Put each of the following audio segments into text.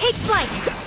Take flight!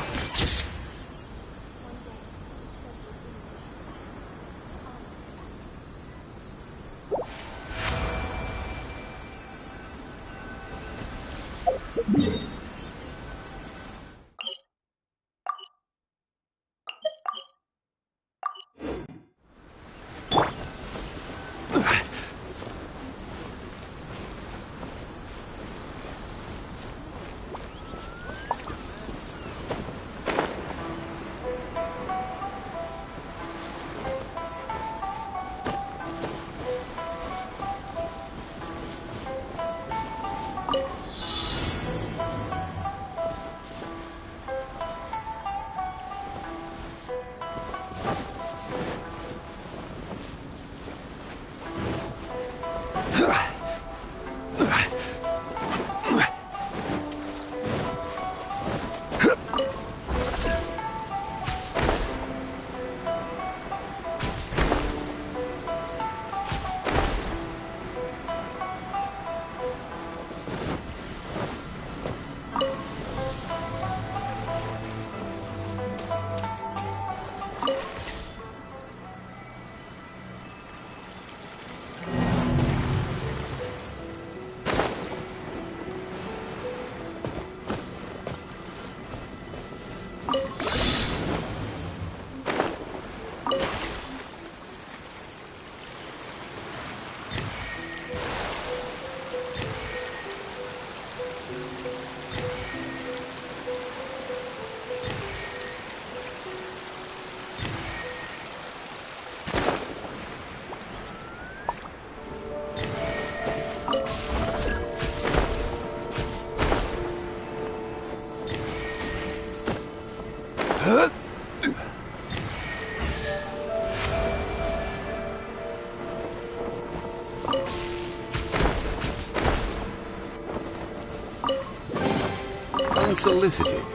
Unsolicited,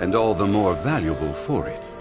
and all the more valuable for it.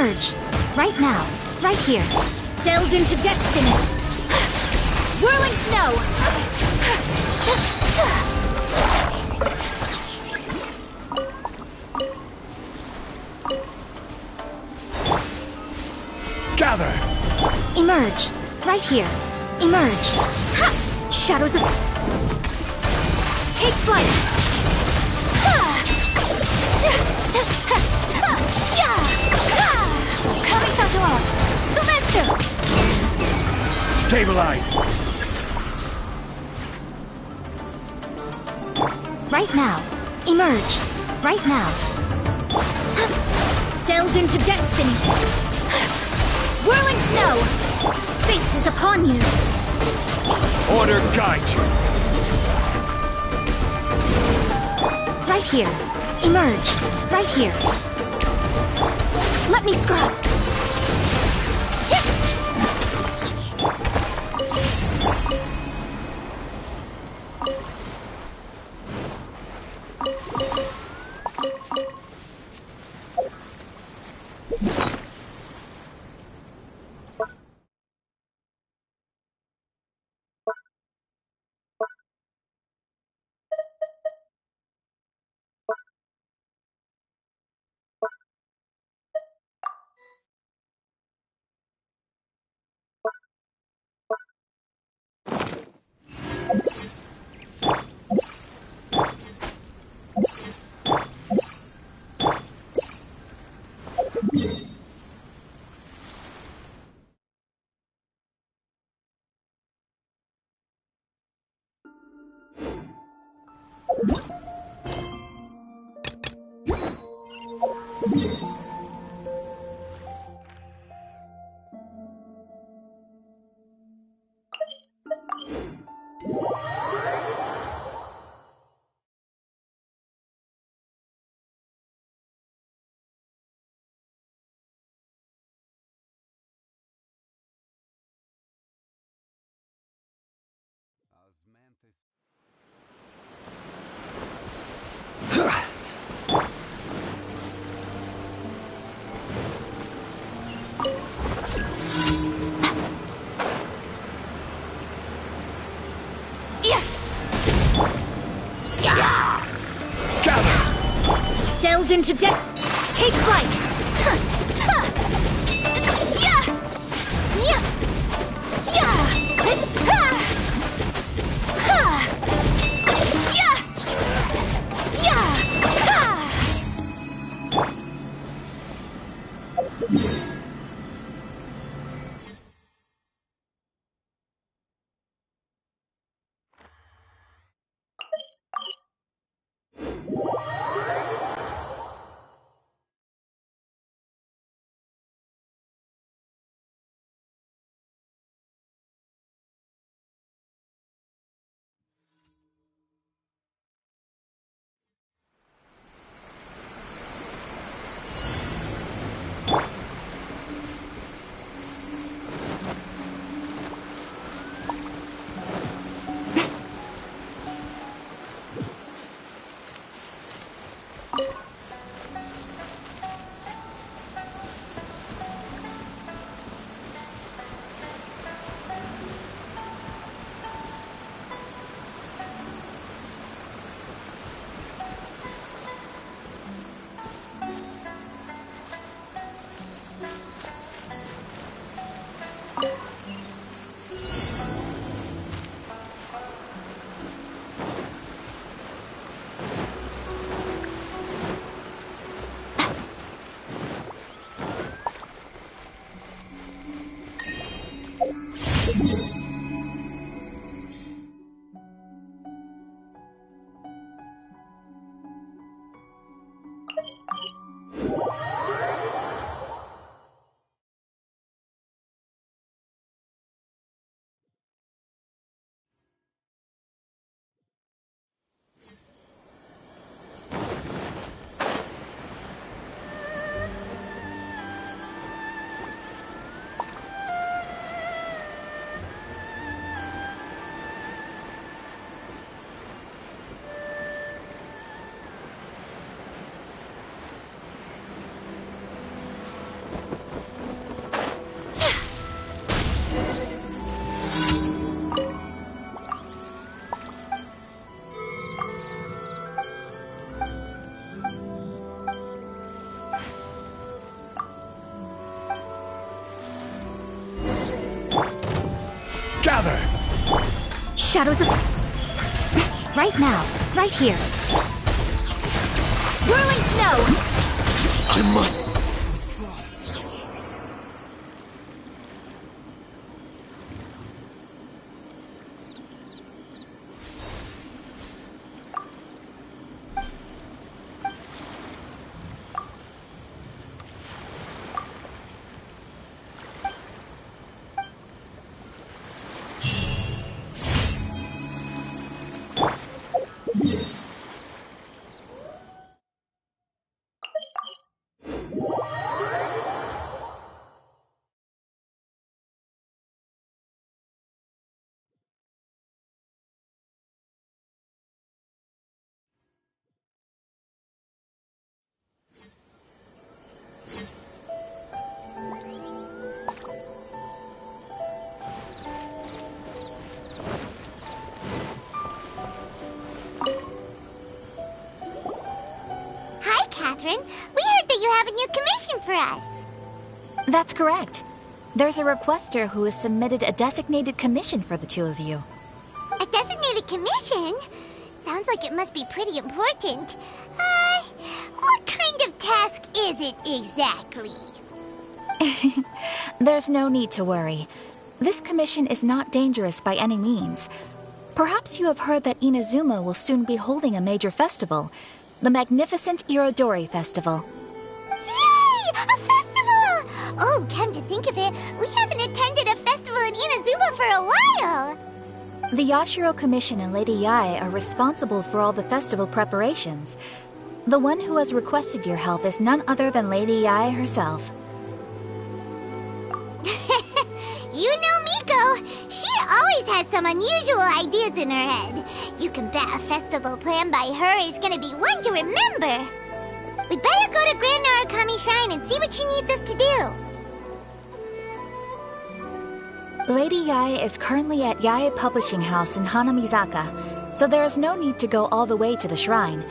Emerge. Right now. Right here. Delve into destiny. Whirling snow. Gather! Emerge. Right here. Emerge. Ha! Shadows of... Take flight. Kamisato out. Sometsu. Stabilize! Right now. Emerge. Right now. Delve into destiny. Whirling snow. Fate is upon you. Order guide you! Right here. Emerge. Right here. Let me scrub. Delve into depth. Take flight. Shadows of... Right now, right here. Whirling snow! I must... We heard that you have a new commission for us. That's correct. There's a requester who has submitted a designated commission for the two of you. A designated commission? Sounds like it must be pretty important. What kind of task is it exactly? There's no need to worry. This commission is not dangerous by any means. Perhaps you have heard that Inazuma will soon be holding a major festival. The magnificent IRODORI festival. Yay! A festival! Oh, come to think of it, we haven't attended a festival in Inazuma for a while! The Yashiro Commission and Lady Yae are responsible for all the festival preparations. The one who has requested your help is none other than Lady Yae herself. You know Miko, she always has some unusual ideas in her head. You can bet a festival planned by her is gonna be one to remember. We'd better go to Grand Narukami Shrine and see what she needs us to do. Lady Yae is currently at Yae Publishing House in Hanamizaka, so there is no need to go all the way to the shrine.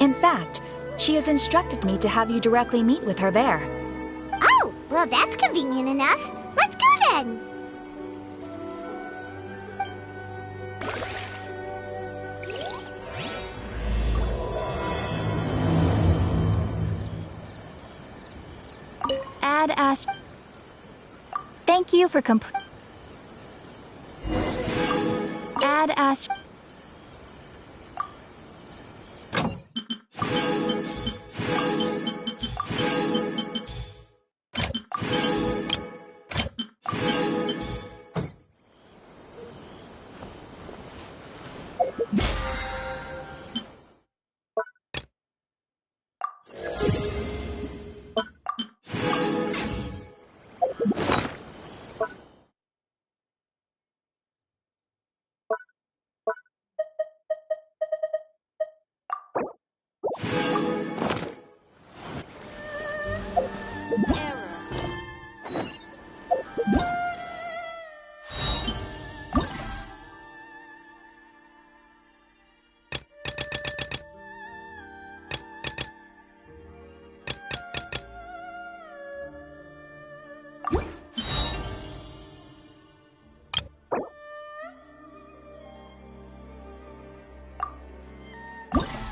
In fact, she has instructed me to have you directly meet with her there. Oh, well that's convenient enough. Let's go then! Add Ash. Thank you for Add Ash.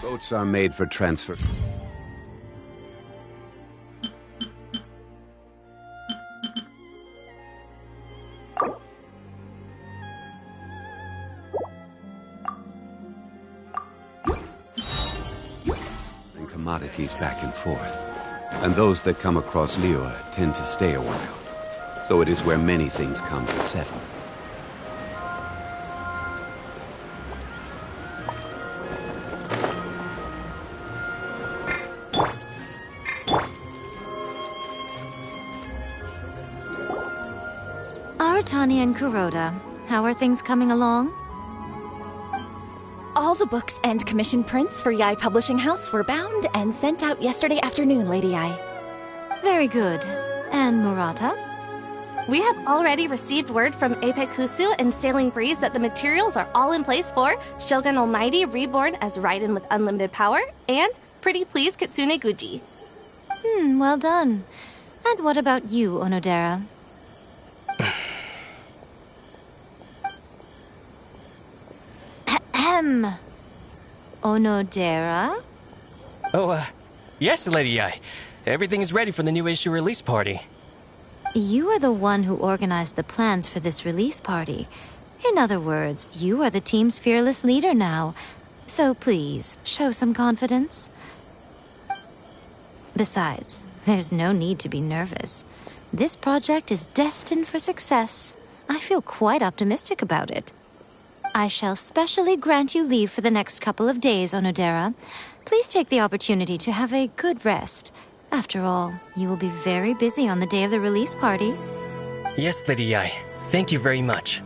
Boats are made for transfer. And commodities back and forth. And those that come across Liyue tend to stay a while. So it is where many things come to settle. Aratani and Kuroda, how are things coming along? All the books and commission prints for Yae Publishing House were bound and sent out yesterday afternoon, Lady Yae. Very good. And Murata? We have already received word from Apekusu and Sailing Breeze that the materials are all in place for Shogun Almighty reborn as Raiden with unlimited power and Pretty Please Kitsune Guji. Well done. And what about you, Onodera? Onodera? Oh, yes, Lady Ai. Everything is ready for the new issue release party. You are the one who organized the plans for this release party. In other words, you are the team's fearless leader now. So please, show some confidence. Besides, there's no need to be nervous. This project is destined for success. I feel quite optimistic about it. I shall specially grant you leave for the next couple of days, Onodera. Please take the opportunity to have a good rest. After all, you will be very busy on the day of the release party. Yes, Lady Ai. Thank you very much.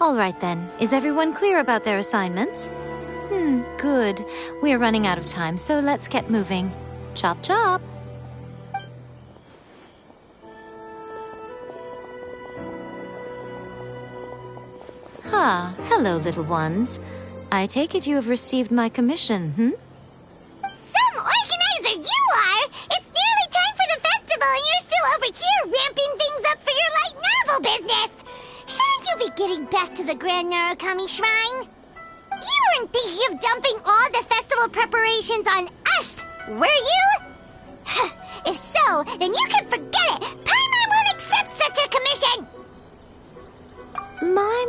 All right then. Is everyone clear about their assignments? Good. We are running out of time, so let's get moving. Chop chop! Ah, hello, little ones. I take it you have received my commission, Some organizer you are! It's nearly time for the festival and you're still over here ramping things up for your light novel business! Shouldn't you be getting back to the Grand Narukami Shrine? You weren't thinking of dumping all the festival preparations on us, were you? If so, then you can forget it! Paimon won't accept such a commission!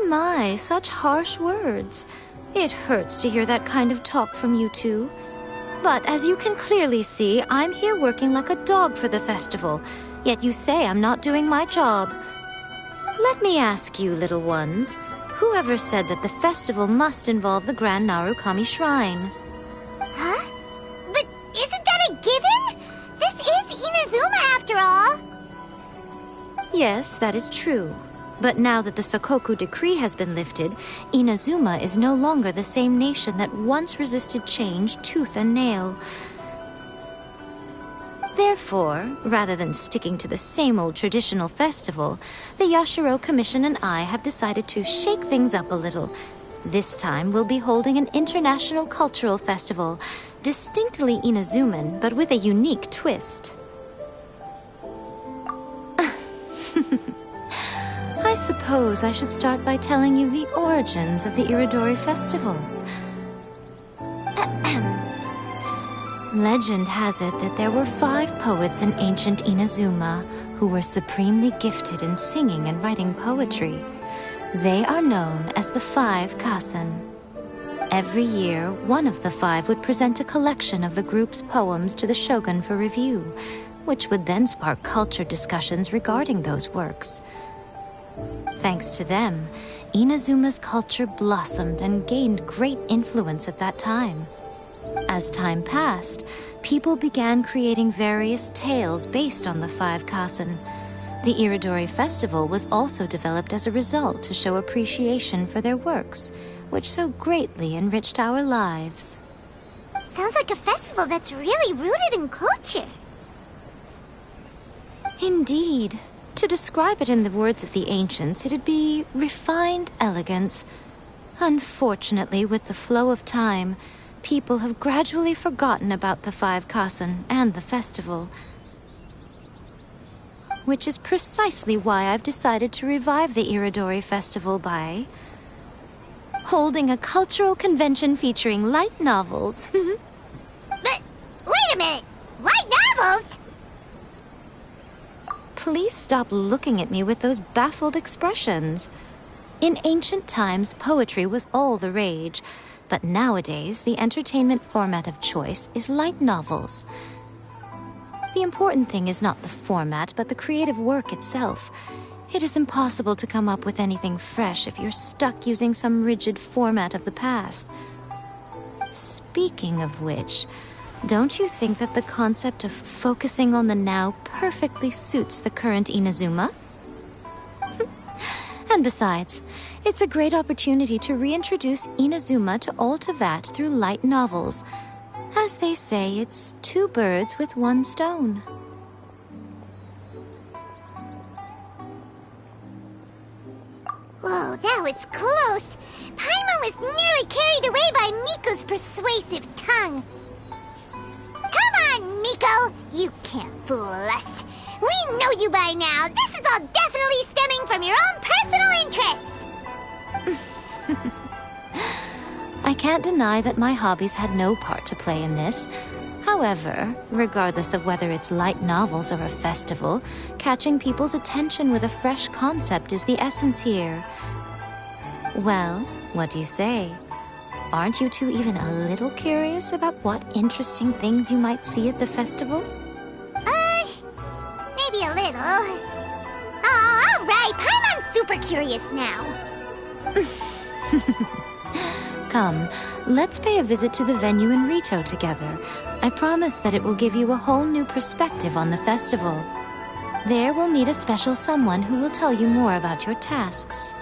My, such harsh words. It hurts to hear that kind of talk from you two. But as you can clearly see, I'm here working like a dog for the festival, yet you say I'm not doing my job. Let me ask you, little ones, whoever said that the festival must involve the Grand Narukami Shrine? Huh? But isn't that a given? This is Inazuma after all. Yes, that is true. But now that the Sokoku decree has been lifted, Inazuma is no longer the same nation that once resisted change tooth and nail. Therefore, rather than sticking to the same old traditional festival, the Yashiro Commission and I have decided to shake things up a little. This time we'll be holding an international cultural festival, distinctly Inazuman, but with a unique twist. I suppose I should start by telling you the origins of the IRODORI festival. Legend has it that there were 5 poets in ancient Inazuma who were supremely gifted in singing and writing poetry. They are known as the 5 Kasen. Every year, one of the 5 would present a collection of the group's poems to the shogun for review, which would then spark culture discussions regarding those works. Thanks to them, Inazuma's culture blossomed and gained great influence at that time. As time passed, people began creating various tales based on the 5 Kasen. The IRODORI festival was also developed as a result to show appreciation for their works, which so greatly enriched our lives. Sounds like a festival that's really rooted in culture. Indeed. To describe it in the words of the ancients, it'd be refined elegance. Unfortunately, with the flow of time, people have gradually forgotten about the 5 Kasen and the festival. Which is precisely why I've decided to revive the IRODORI festival by holding a cultural convention featuring light novels. But wait a minute! Light novels? Please stop looking at me with those baffled expressions. In ancient times, poetry was all the rage, but nowadays the entertainment format of choice is light novels. The important thing is not the format, but the creative work itself. It is impossible to come up with anything fresh if you're stuck using some rigid format of the past. Speaking of which, don't you think that the concept of focusing on the now perfectly suits the current Inazuma? And besides, it's a great opportunity to reintroduce Inazuma to all Teyvat through light novels. As they say, it's 2 birds with 1 stone. Whoa, that was close. Paimon was nearly carried away by Miko's persuasive tongue. Come on, Miko! You can't fool us. We know you by now. This is all definitely stemming from your own personal interests. I can't deny that my hobbies had no part to play in this. However, regardless of whether it's light novels or a festival, catching people's attention with a fresh concept is the essence here. Well, what do you say? Aren't you two even a little curious about what interesting things you might see at the festival? Maybe a little. Oh, alright, Paimon's super curious now. Come, let's pay a visit to the venue in Rito together. I promise that it will give you a whole new perspective on the festival. There we'll meet a special someone who will tell you more about your tasks.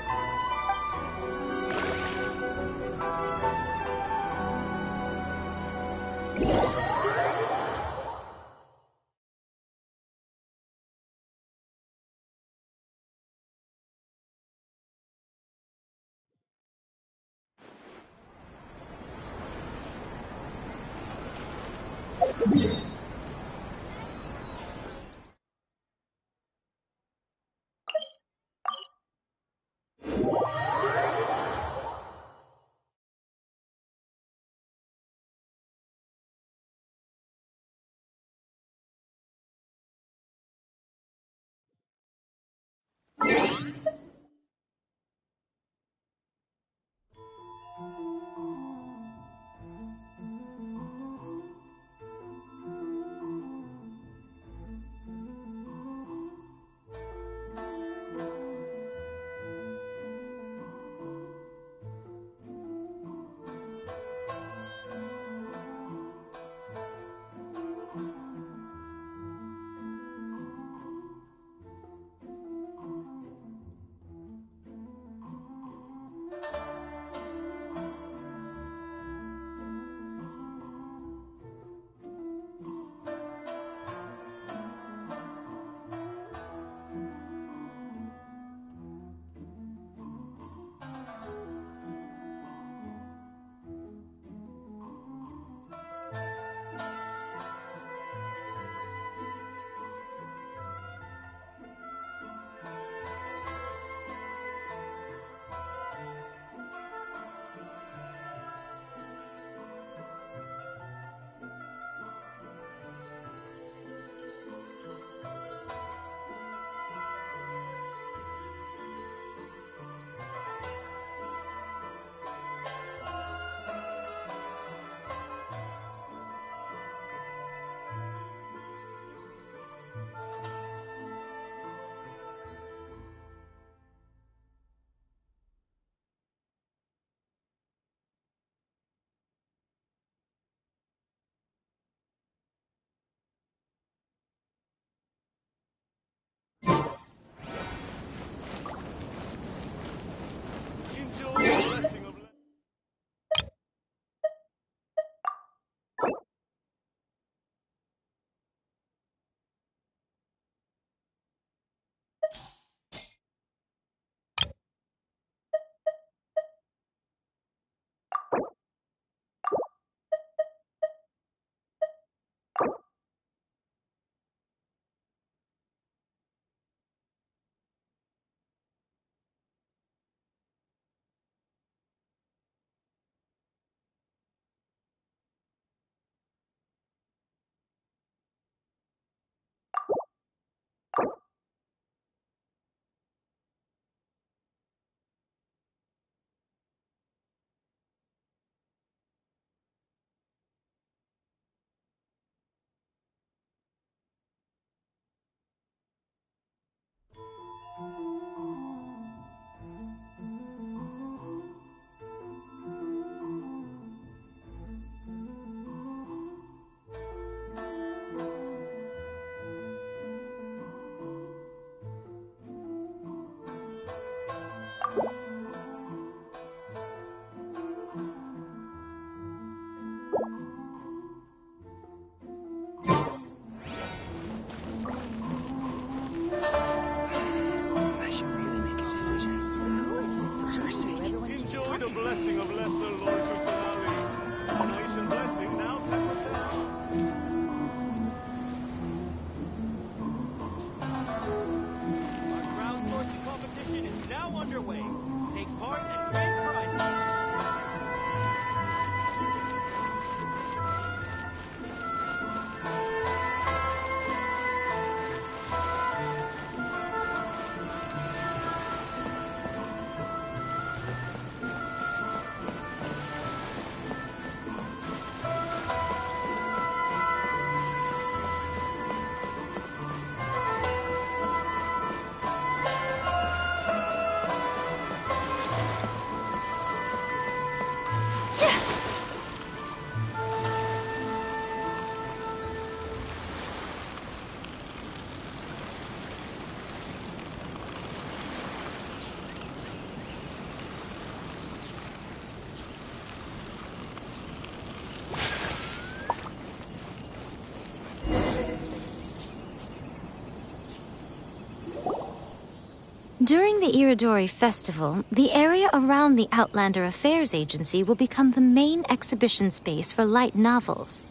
During the IRODORI festival, the area around the Outlander Affairs Agency will become the main exhibition space for light novels.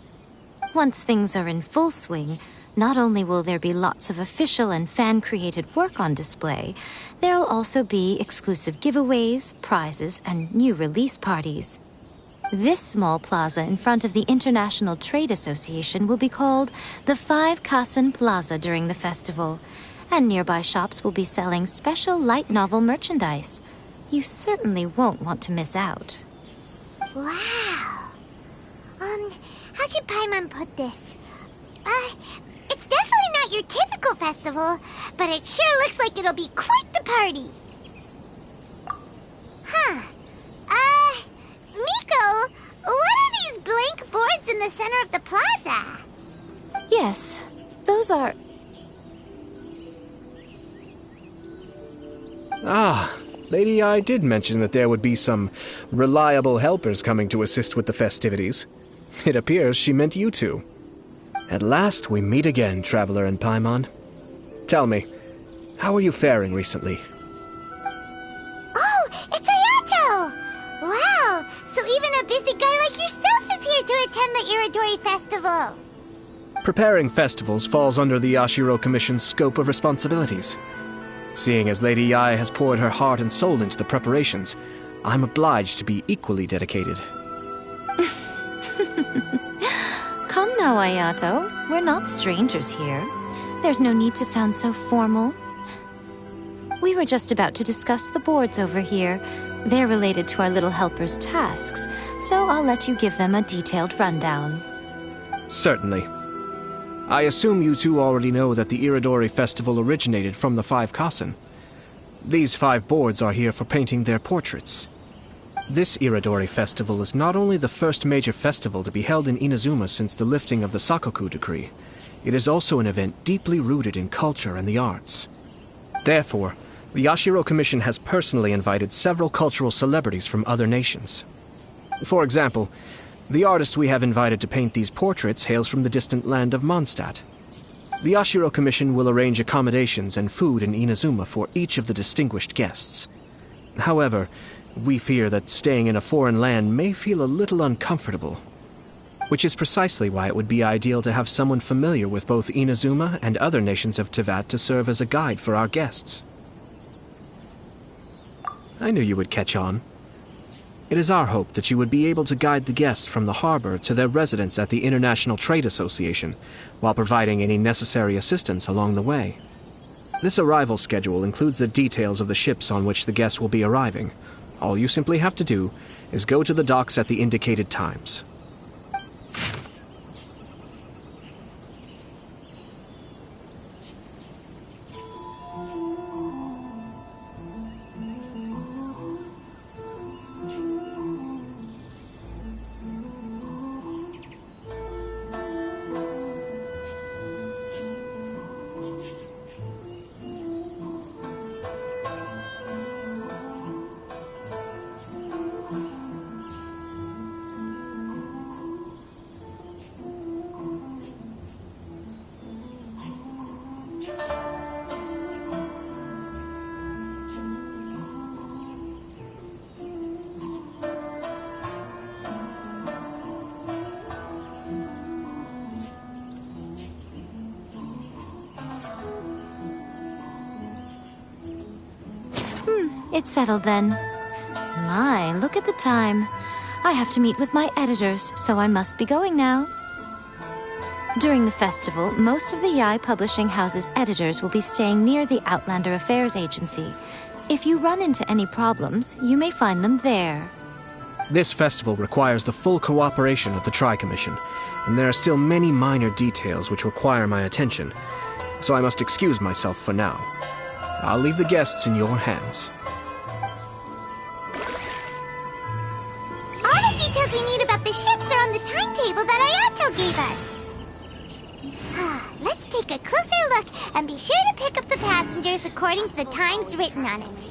Once things are in full swing, not only will there be lots of official and fan-created work on display, there'll also be exclusive giveaways, prizes, and new release parties. This small plaza in front of the International Trade Association will be called the 5 Kasen Plaza during the festival, and nearby shops will be selling special light novel merchandise. You certainly won't want to miss out. Wow. How should Paimon put this? It's definitely not your typical festival, but it sure looks like it'll be quite the party. Huh. Miko, what are these blank boards in the center of the plaza? Yes, those are... Ah, Lady I did mention that there would be some reliable helpers coming to assist with the festivities. It appears she meant you two. At last we meet again, Traveler and Paimon. Tell me, how are you faring recently? Oh, it's Ayato! Wow, so even a busy guy like yourself is here to attend the IRODORI festival. Preparing festivals falls under the Yashiro Commission's scope of responsibilities. Seeing as Lady Yae has poured her heart and soul into the preparations, I'm obliged to be equally dedicated. Come now, Ayato. We're not strangers here. There's no need to sound so formal. We were just about to discuss the boards over here. They're related to our little helper's tasks, so I'll let you give them a detailed rundown. Certainly. I assume you two already know that the IRODORI festival originated from the 5 Kasen. These 5 boards are here for painting their portraits. This IRODORI festival is not only the first major festival to be held in Inazuma since the lifting of the Sakoku decree, it is also an event deeply rooted in culture and the arts. Therefore, the Yashiro Commission has personally invited several cultural celebrities from other nations. For example, the artist we have invited to paint these portraits hails from the distant land of Mondstadt. The Yashiro Commission will arrange accommodations and food in Inazuma for each of the distinguished guests. However, we fear that staying in a foreign land may feel a little uncomfortable, which is precisely why it would be ideal to have someone familiar with both Inazuma and other nations of Teyvat to serve as a guide for our guests. I knew you would catch on. It is our hope that you would be able to guide the guests from the harbor to their residence at the International Trade Association, while providing any necessary assistance along the way. This arrival schedule includes the details of the ships on which the guests will be arriving. All you simply have to do is go to the docks at the indicated times. It's settled then. My, look at the time. I have to meet with my editors, so I must be going now. During the festival, most of the Yae Publishing House's editors will be staying near the Outlander Affairs Agency. If you run into any problems, you may find them there. This festival requires the full cooperation of the Tri-Commission, and there are still many minor details which require my attention, so I must excuse myself for now. I'll leave the guests in your hands. All the details we need about the ships are on the timetable that Ayato gave us. Let's take a closer look and be sure to pick up the passengers according to the times written on it.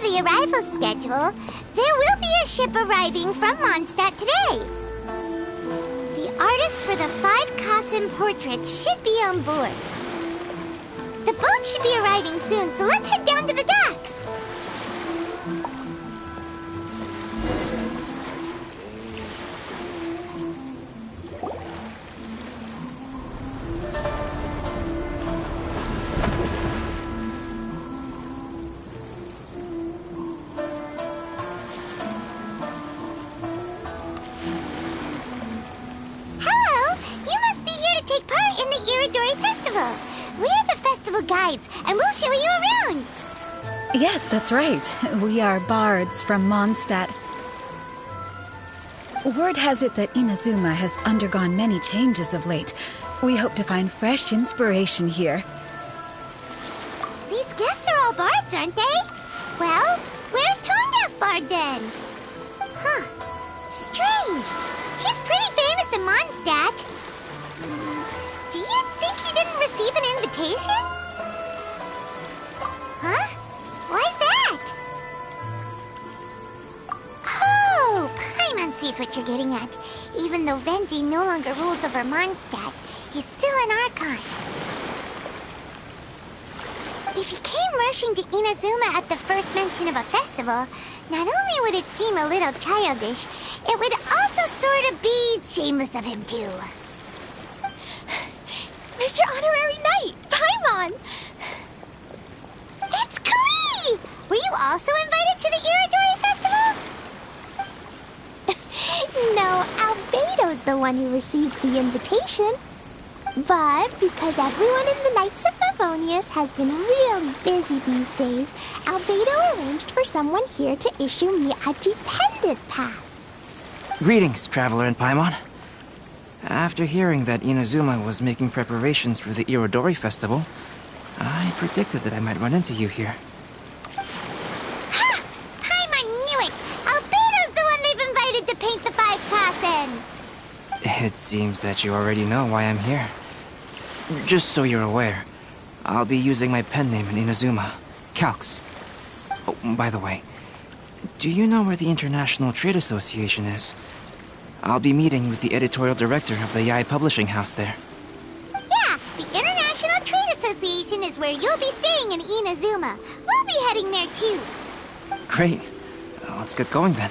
the arrival schedule, there will be a ship arriving from Mondstadt today. The artist for the 5 Kassen portraits should be on board. The boat should be arriving soon, so let's head down to the docks. Guides, and we'll show you around. Yes, that's right. We are bards from Mondstadt. Word has it that Inazuma has undergone many changes of late. We hope to find fresh inspiration here. These guests are all bards, aren't they? Well, where's Tone Deaf Bard then? Huh. Strange. He's pretty famous in Mondstadt. Do you think he didn't receive an invitation? Huh? Why's that? Oh, Paimon sees what you're getting at. Even though Venti no longer rules over Mondstadt, he's still an Archon. If he came rushing to Inazuma at the first mention of a festival, not only would it seem a little childish, it would also sort of be shameless of him too. Mr. Honorary Knight, Paimon! It's Klee! Were you also invited to the IRODORI festival? No, Albedo's the one who received the invitation. But because everyone in the Knights of Favonius has been really busy these days, Albedo arranged for someone here to issue me a dependent pass. Greetings, Traveler and Paimon. After hearing that Inazuma was making preparations for the IRODORI festival, I predicted that I might run into you here. Ha! Paimon knew it! Albedo's the one they've invited to paint the 5 Kassen! It seems that you already know why I'm here. Just so you're aware, I'll be using my pen name in Inazuma, Calx. Oh, by the way, do you know where the International Trade Association is? I'll be meeting with the editorial director of the Yae Publishing House there. Yeah, the International Trade Association is where you'll be staying in Inazuma. We'll be heading there too. Great. Let's get going then.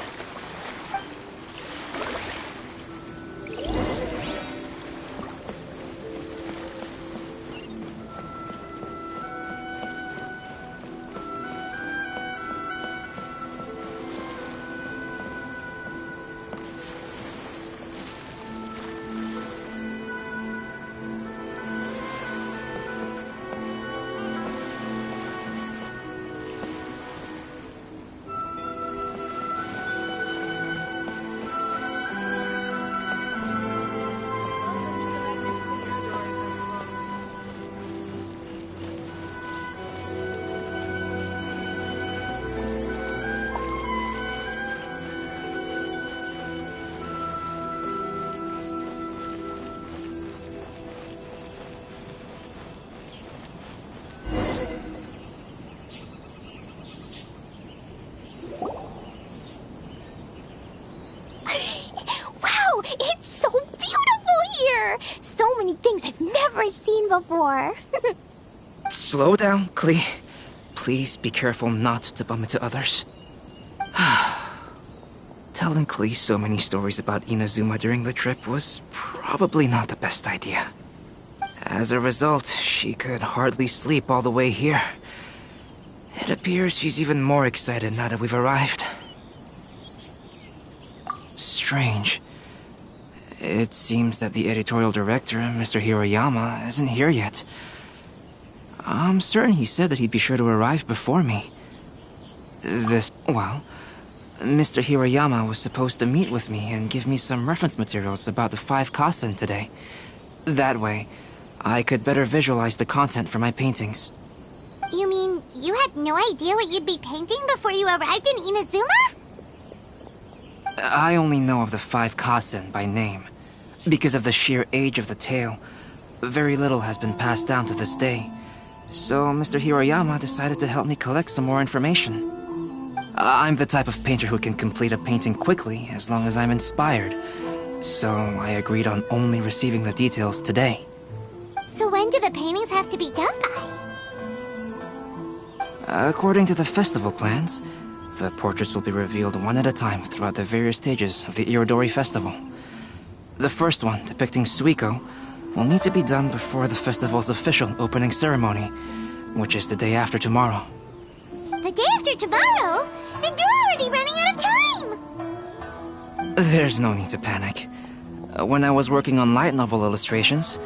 So many things I've never seen before. Slow down, Klee. Please be careful not to bump into others. Telling Klee so many stories about Inazuma during the trip was probably not the best idea. As a result, she could hardly sleep all the way here. It appears she's even more excited now that we've arrived. Strange. It seems that the editorial director, Mr. Hiroyama, isn't here yet. I'm certain he said that he'd be sure to arrive before me. Well, Mr. Hiroyama was supposed to meet with me and give me some reference materials about the 5 Kassen today. That way, I could better visualize the content for my paintings. You mean you had no idea what you'd be painting before you arrived in Inazuma? I only know of the 5 Kassen by name. Because of the sheer age of the tale, very little has been passed down to this day. So Mr. Hiroyama decided to help me collect some more information. I'm the type of painter who can complete a painting quickly as long as I'm inspired. So I agreed on only receiving the details today. So when do the paintings have to be done by? According to the festival plans, the portraits will be revealed one at a time throughout the various stages of the IRODORI festival. The first one, depicting Suiko, will need to be done before the festival's official opening ceremony, which is the day after tomorrow. The day after tomorrow? Then you're already running out of time! There's no need to panic. When I was working on light novel illustrations,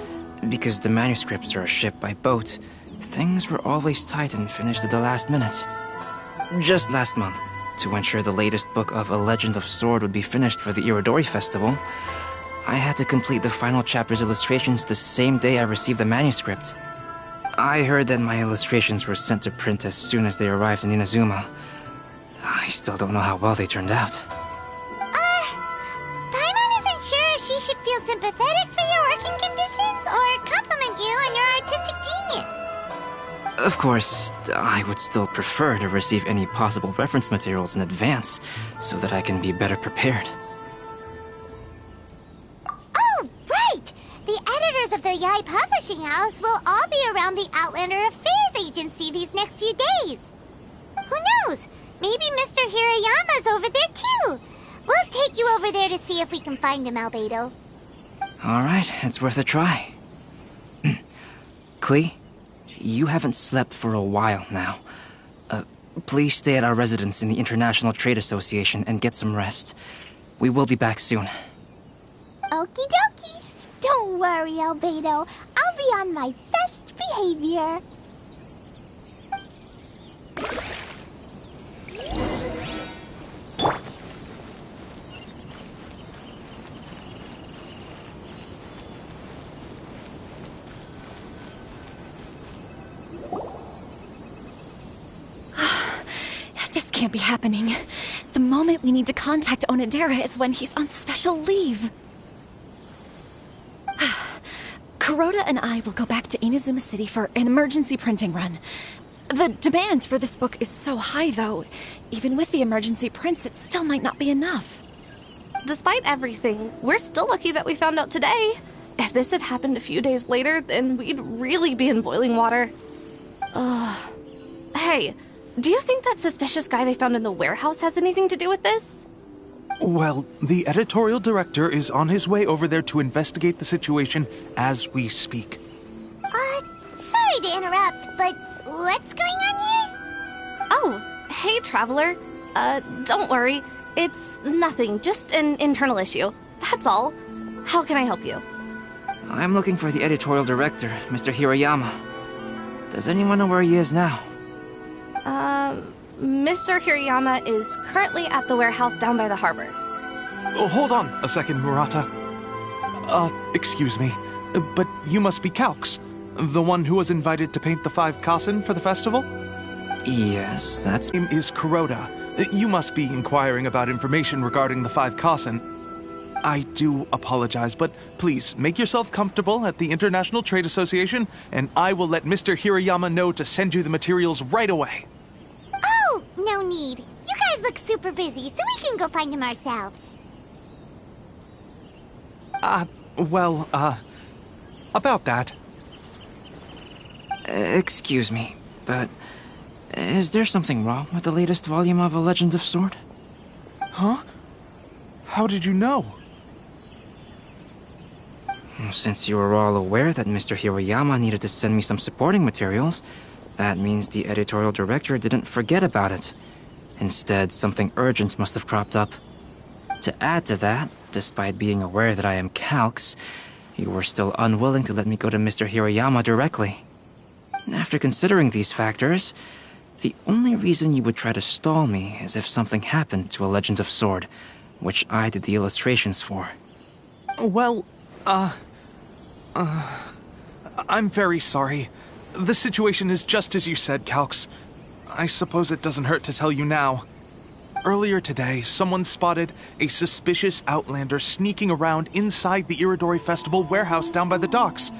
because the manuscripts are shipped by boat, things were always tight and finished at the last minute. Just last month, to ensure the latest book of A Legend of Sword would be finished for the IRODORI festival, I had to complete the final chapter's illustrations the same day I received the manuscript. I heard that my illustrations were sent to print as soon as they arrived in Inazuma. I still don't know how well they turned out. Paimon isn't sure if she should feel sympathetic for your working conditions or compliment you on your artistic genius. Of course, I would still prefer to receive any possible reference materials in advance, so that I can be better prepared. Oh, right! The editors of the Yaoi Publishing House will all be around the Outlander Affairs Agency these next few days. Who knows? Maybe Mr. Hirayama's over there too. We'll take you over there to see if we can find him, Albedo. Alright, it's worth a try. Klee, you haven't slept for a while now. Please stay at our residence in the International Trade Association and get some rest. We will be back soon. Okie dokie. Don't worry, Albedo. I'll be on my best behavior. This can't be happening. The moment we need to contact Onodera is when he's on special leave. Kuroda and I will go back to Inazuma City for an emergency printing run. The demand for this book is so high, though. Even with the emergency prints, it still might not be enough. Despite everything, we're still lucky that we found out today. If this had happened a few days later, then we'd really be in boiling water. Hey, do you think that suspicious guy they found in the warehouse has anything to do with this? Well, the editorial director is on his way over there to investigate the situation as we speak. Sorry to interrupt, but what's going on here? Oh, hey, Traveler. Don't worry. It's nothing, just an internal issue. That's all. How can I help you? I'm looking for the editorial director, Mr. Hirayama. Does anyone know where he is now? Mr. Hirayama is currently at the warehouse down by the harbor. Oh, hold on a second, Murata. Excuse me, but you must be Calx, the one who was invited to paint the 5 Kasen for the festival? Yes, that's... Name is Kuroda. You must be inquiring about information regarding the 5 Kasen. I do apologize, but please make yourself comfortable at the International Trade Association, and I will let Mr. Hirayama know to send you the materials right away. Oh, no need. You guys look super busy, so we can go find him ourselves. About that. Excuse me, but is there something wrong with the latest volume of A Legend of Sword? Huh? How did you know? Since you were all aware that Mr. Hirayama needed to send me some supporting materials, that means the editorial director didn't forget about it. Instead, something urgent must have cropped up. To add to that, despite being aware that I am Calx, you were still unwilling to let me go to Mr. Hirayama directly. After considering these factors, the only reason you would try to stall me is if something happened to A Legend of Sword, which I did the illustrations for. Well, I'm very sorry. The situation is just as you said, Calx. I suppose it doesn't hurt to tell you now. Earlier today, someone spotted a suspicious outlander sneaking around inside the IRODORI Festival warehouse down by the docks.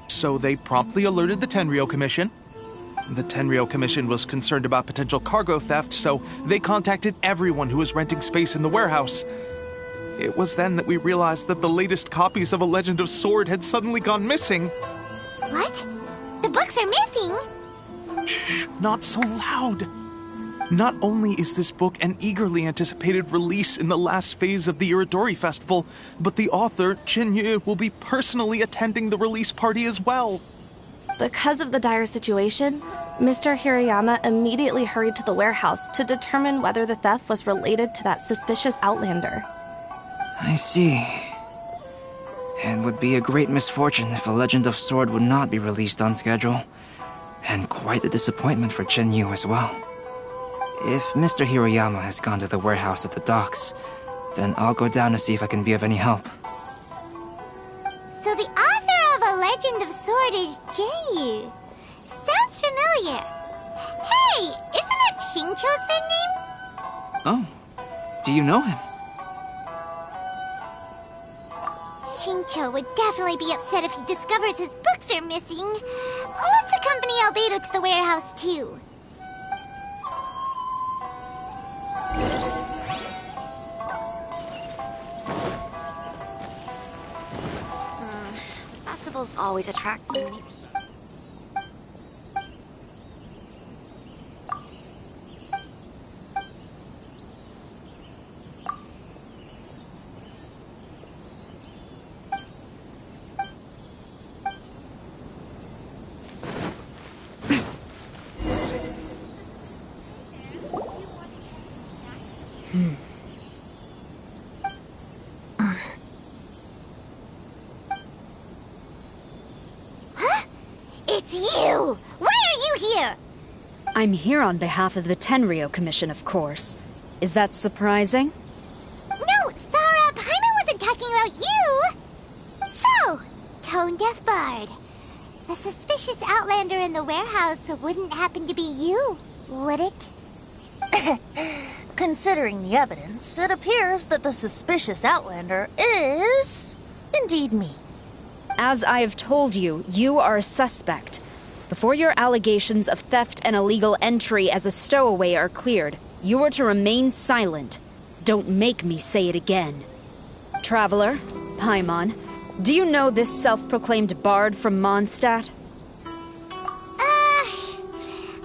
So they promptly alerted the Tenryou Commission. The Tenryou Commission was concerned about potential cargo theft, so they contacted everyone who was renting space in the warehouse. It was then that we realized that the latest copies of A Legend of Sword had suddenly gone missing. What? The books are missing? Shh, not so loud. Not only is this book an eagerly anticipated release in the last phase of the IRODORI Festival, but the author, Jinyu, will be personally attending the release party as well. Because of the dire situation, Mr. Hirayama immediately hurried to the warehouse to determine whether the theft was related to that suspicious outlander. I see. It would be a great misfortune if A Legend of Sword would not be released on schedule. And quite a disappointment for Jinyu as well. If Mr. Hirayama has gone to the warehouse at the docks, then I'll go down to see if I can be of any help. So the author of A Legend of Sword is Jinyu. Sounds familiar. Hey, isn't it Xingqiu's pen name? Oh, do you know him? Xingqiu would definitely be upset if he discovers his books are missing. Let's accompany Albedo to the warehouse too. The festivals always attract so many people. It's you! Why are you here? I'm here on behalf of the Tenryou Commission, of course. Is that surprising? No, Sarah, Paimon wasn't talking about you! So, Tone-Deaf Bard. The suspicious outlander in the warehouse wouldn't happen to be you, would it? Considering the evidence, it appears that the suspicious outlander is indeed me. As I have told you, you are a suspect. Before your allegations of theft and illegal entry as a stowaway are cleared, you are to remain silent. Don't make me say it again. Traveler, Paimon, do you know this self-proclaimed bard from Mondstadt?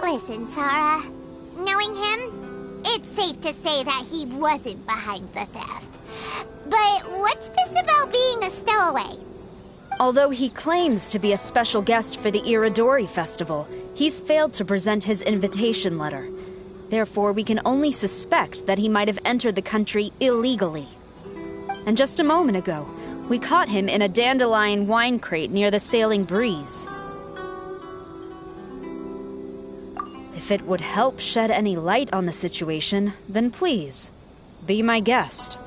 Listen, Sarah. Knowing him, it's safe to say that he wasn't behind the theft. But what's this about being a stowaway? Although he claims to be a special guest for the IRODORI Festival, he's failed to present his invitation letter. Therefore, we can only suspect that he might have entered the country illegally. And just a moment ago, we caught him in a dandelion wine crate near the Sailing Breeze. If it would help shed any light on the situation, then please, be my guest.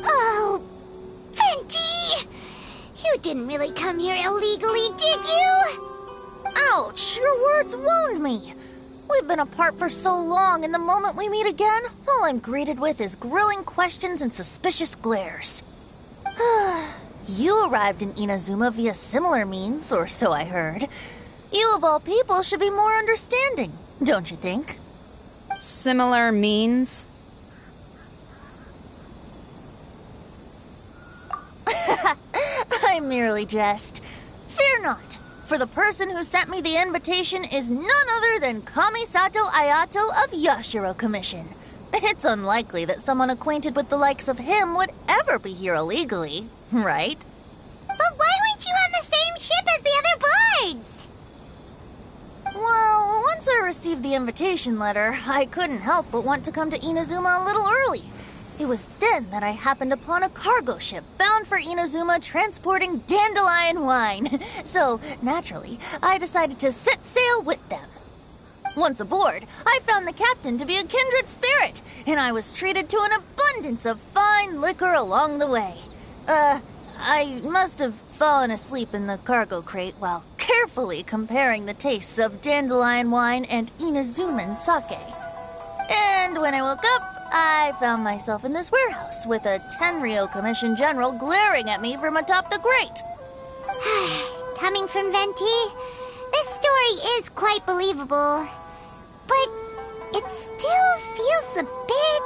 Oh, Venti! You didn't really come here illegally, did you? Ouch! Your words wound me! We've been apart for so long, and the moment we meet again, all I'm greeted with is grilling questions and suspicious glares. You arrived in Inazuma via similar means, or so I heard. You of all people should be more understanding, don't you think? Similar means? I merely jest. Fear not, for the person who sent me the invitation is none other than Kamisato Ayato of Yashiro Commission. It's unlikely that someone acquainted with the likes of him would ever be here illegally, right? But why weren't you on the same ship as the other bards? Well, once I received the invitation letter, I couldn't help but want to come to Inazuma a little early. It was then that I happened upon a cargo ship bound for Inazuma transporting dandelion wine. So, naturally, I decided to set sail with them. Once aboard, I found the captain to be a kindred spirit, and I was treated to an abundance of fine liquor along the way. I must have fallen asleep in the cargo crate while carefully comparing the tastes of dandelion wine and Inazuman sake. And when I woke up, I found myself in this warehouse with a Tenryou Commission general glaring at me from atop the grate. Coming from Venti, this story is quite believable. But it still feels a bit...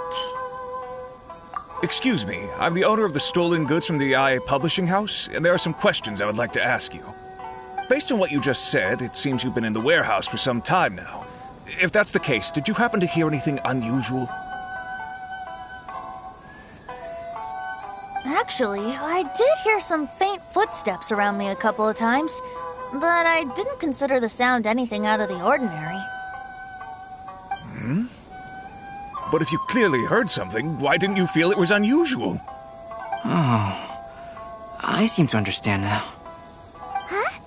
Excuse me, I'm the owner of the stolen goods from the IA publishing house, and there are some questions I would like to ask you. Based on what you just said, it seems you've been in the warehouse for some time now. If that's the case, did you happen to hear anything unusual? Actually, I did hear some faint footsteps around me a couple of times, but I didn't consider the sound anything out of the ordinary. Hmm? But if you clearly heard something, why didn't you feel it was unusual? Oh, I seem to understand now. Huh?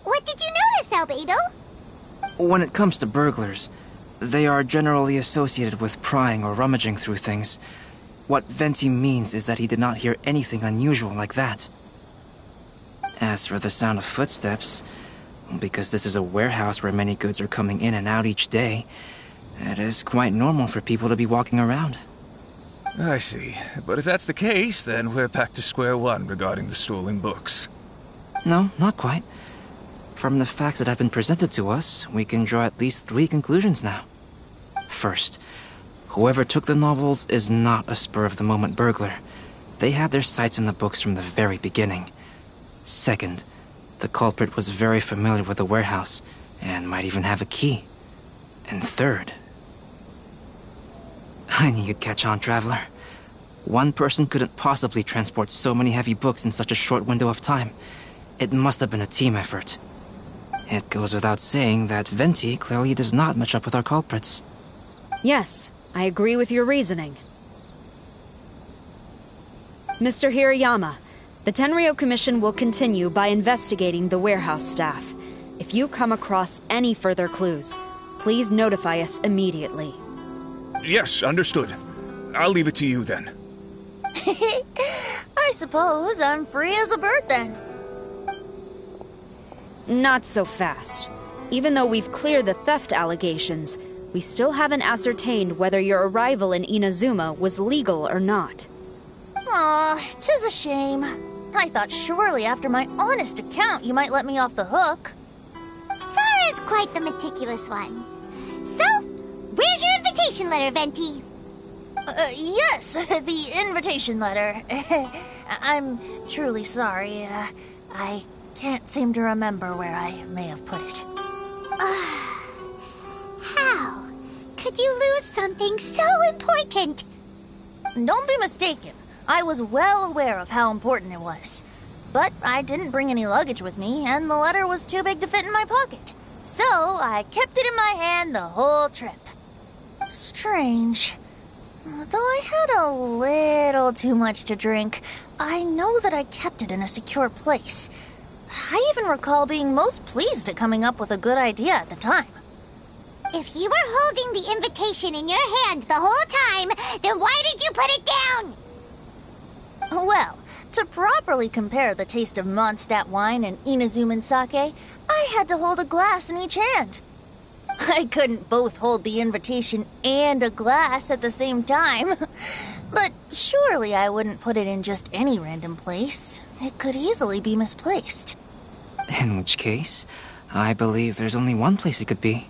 What did you notice, Albedo? When it comes to burglars, they are generally associated with prying or rummaging through things. What Venti means is that he did not hear anything unusual like that. As for the sound of footsteps, because this is a warehouse where many goods are coming in and out each day, it is quite normal for people to be walking around. I see. But if that's the case, then we're back to square one regarding the stolen books. No, not quite. From the facts that have been presented to us, we can draw at least 3 conclusions now. First, whoever took the novels is not a spur-of-the-moment burglar. They had their sights on the books from the very beginning. Second, the culprit was very familiar with the warehouse, and might even have a key. And third... I knew you'd catch on, Traveler. One person couldn't possibly transport so many heavy books in such a short window of time. It must have been a team effort. It goes without saying that Venti clearly does not match up with our culprits. Yes, I agree with your reasoning. Mr. Hirayama, the Tenryo Commission will continue by investigating the warehouse staff. If you come across any further clues, please notify us immediately. Yes, understood. I'll leave it to you then. I suppose I'm free as a bird then. Not so fast. Even though we've cleared the theft allegations, we still haven't ascertained whether your arrival in Inazuma was legal or not. Aw, 'tis a shame. I thought surely after my honest account you might let me off the hook. Sara's quite the meticulous one. So, where's your invitation letter, Venti? Yes, the invitation letter. I'm truly sorry. I can't seem to remember where I may have put it. How could you lose something so important? Don't be mistaken. I was well aware of how important it was. But I didn't bring any luggage with me, and the letter was too big to fit in my pocket. So I kept it in my hand the whole trip. Strange. Though I had a little too much to drink, I know that I kept it in a secure place. I even recall being most pleased at coming up with a good idea at the time. If you were holding the invitation in your hand the whole time, then why did you put it down? Well, to properly compare the taste of Mondstadt wine and Inazuman sake, I had to hold a glass in each hand. I couldn't both hold the invitation and a glass at the same time. But surely I wouldn't put it in just any random place. It could easily be misplaced. In which case, I believe there's only one place it could be.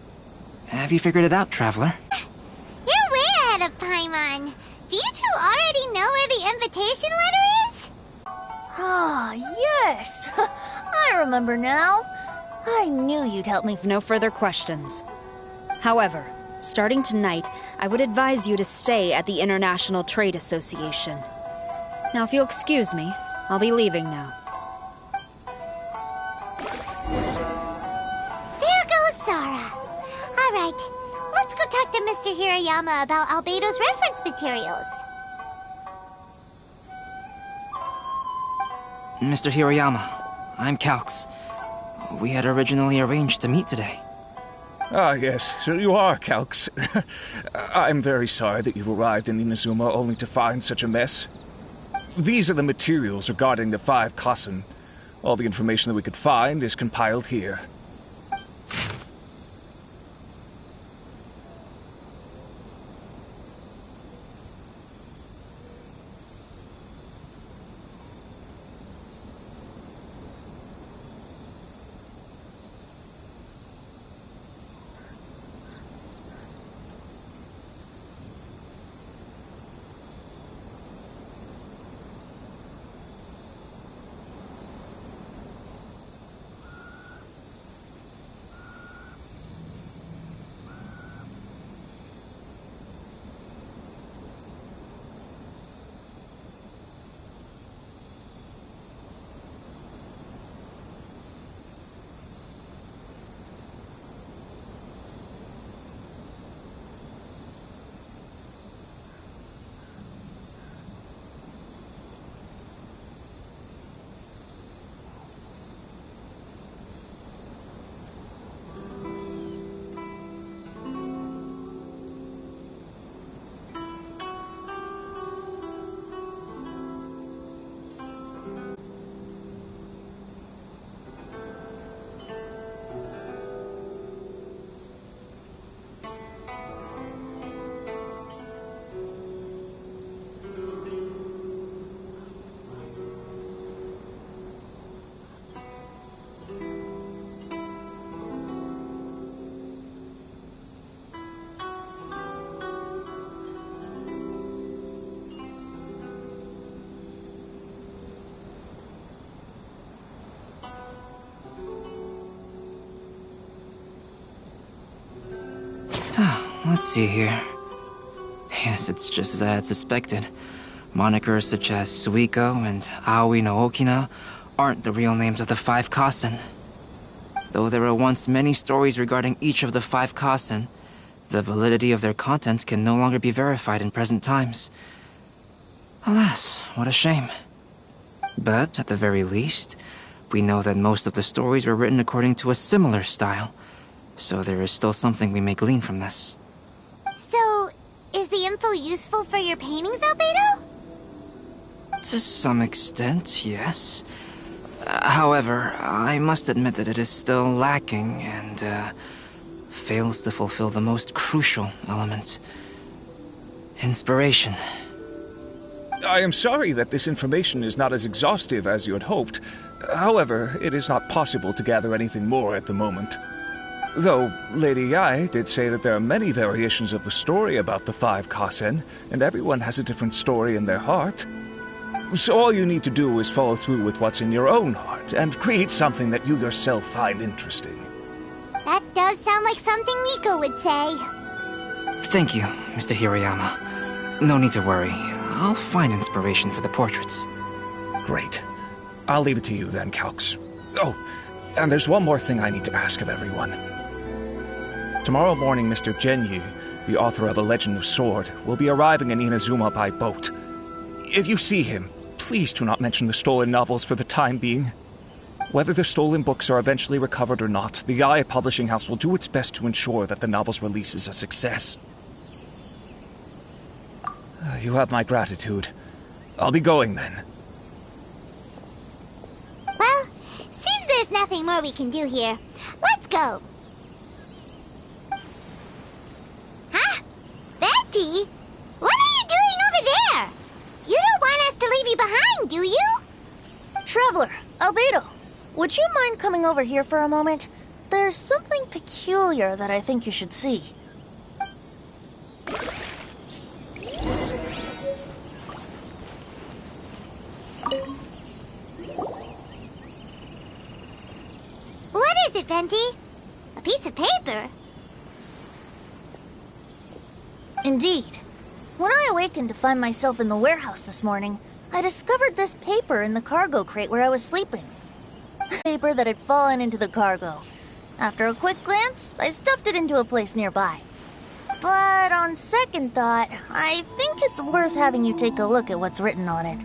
Have you figured it out, Traveler? You're way ahead of Paimon. Do you two already know where the invitation letter is? Ah, yes. I remember now. I knew you'd help me. No further questions. However, starting tonight, I would advise you to stay at the International Trade Association. Now, if you'll excuse me, I'll be leaving now. There goes Sara. All right, let's go talk to Mr. Hirayama about Albedo's reference materials. Mr. Hirayama, I'm Calx. We had originally arranged to meet today. Ah, yes, so you are, Calx. I'm very sorry that you've arrived in Inazuma only to find such a mess. These are the materials regarding the 5 Kassen. All the information that we could find is compiled here. Let's see here. Yes, it's just as I had suspected. Monikers such as Suiko and Aoi no Okina aren't the real names of the 5 Kasen. Though there were once many stories regarding each of the 5 Kasen, the validity of their contents can no longer be verified in present times. Alas, what a shame. But, at the very least, we know that most of the stories were written according to a similar style, so there is still something we may glean from this. So, is the info useful for your paintings, Albedo? To some extent, yes. However, I must admit that it is still lacking and fails to fulfill the most crucial element. Inspiration. I am sorry that this information is not as exhaustive as you had hoped. However, it is not possible to gather anything more at the moment. Though, Lady Yae did say that there are many variations of the story about the 5 Kasen, and everyone has a different story in their heart. So all you need to do is follow through with what's in your own heart, and create something that you yourself find interesting. That does sound like something Miko would say. Thank you, Mr. Hirayama. No need to worry. I'll find inspiration for the portraits. Great. I'll leave it to you then, Calx. Oh, and there's one more thing I need to ask of everyone. Tomorrow morning, Mr. Genyi, the author of A Legend of Sword, will be arriving in Inazuma by boat. If you see him, please do not mention the stolen novels for the time being. Whether the stolen books are eventually recovered or not, the Yae Publishing House will do its best to ensure that the novel's release is a success. You have my gratitude. I'll be going then. Well, seems there's nothing more we can do here. Let's go. Huh? Betty? What are you doing over there? You don't want us to leave you behind, do you? Traveler, Albedo, would you mind coming over here for a moment? There's something peculiar that I think you should see. What is it, Venti? A piece of paper? Indeed. When I awakened to find myself in the warehouse this morning, I discovered this paper in the cargo crate where I was sleeping. Paper that had fallen into the cargo. After a quick glance, I stuffed it into a place nearby. But on second thought, I think it's worth having you take a look at what's written on it.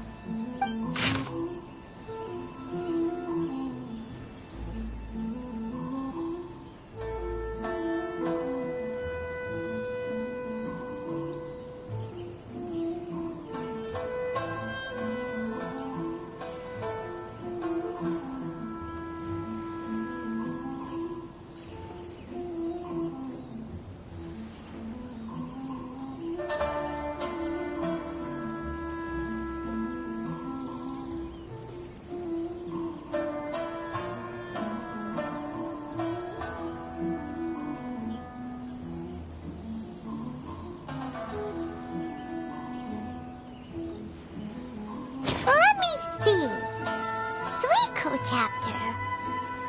Let me see. Suiko chapter.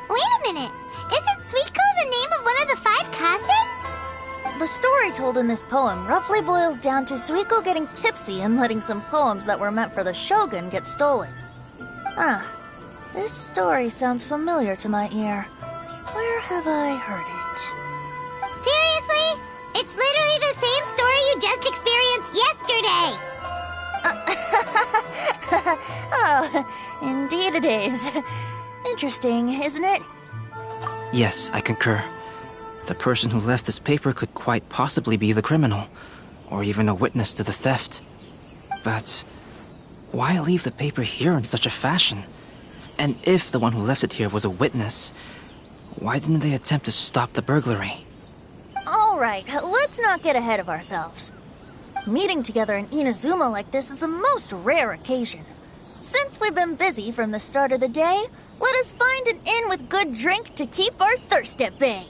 Wait a minute. Isn't Suiko the name of one of the 5 Kasen? The story told in this poem roughly boils down to Suiko getting tipsy and letting some poems that were meant for the shogun get stolen. This story sounds familiar to my ear. Where have I heard it? Seriously? It's literally the same story you just experienced yesterday. Oh, indeed it is. Interesting, isn't it? Yes, I concur. The person who left this paper could quite possibly be the criminal, or even a witness to the theft. But why leave the paper here in such a fashion? And if the one who left it here was a witness, why didn't they attempt to stop the burglary? Alright, let's not get ahead of ourselves. Meeting together in Inazuma like this is a most rare occasion. Since we've been busy from the start of the day, let us find an inn with good drink to keep our thirst at bay.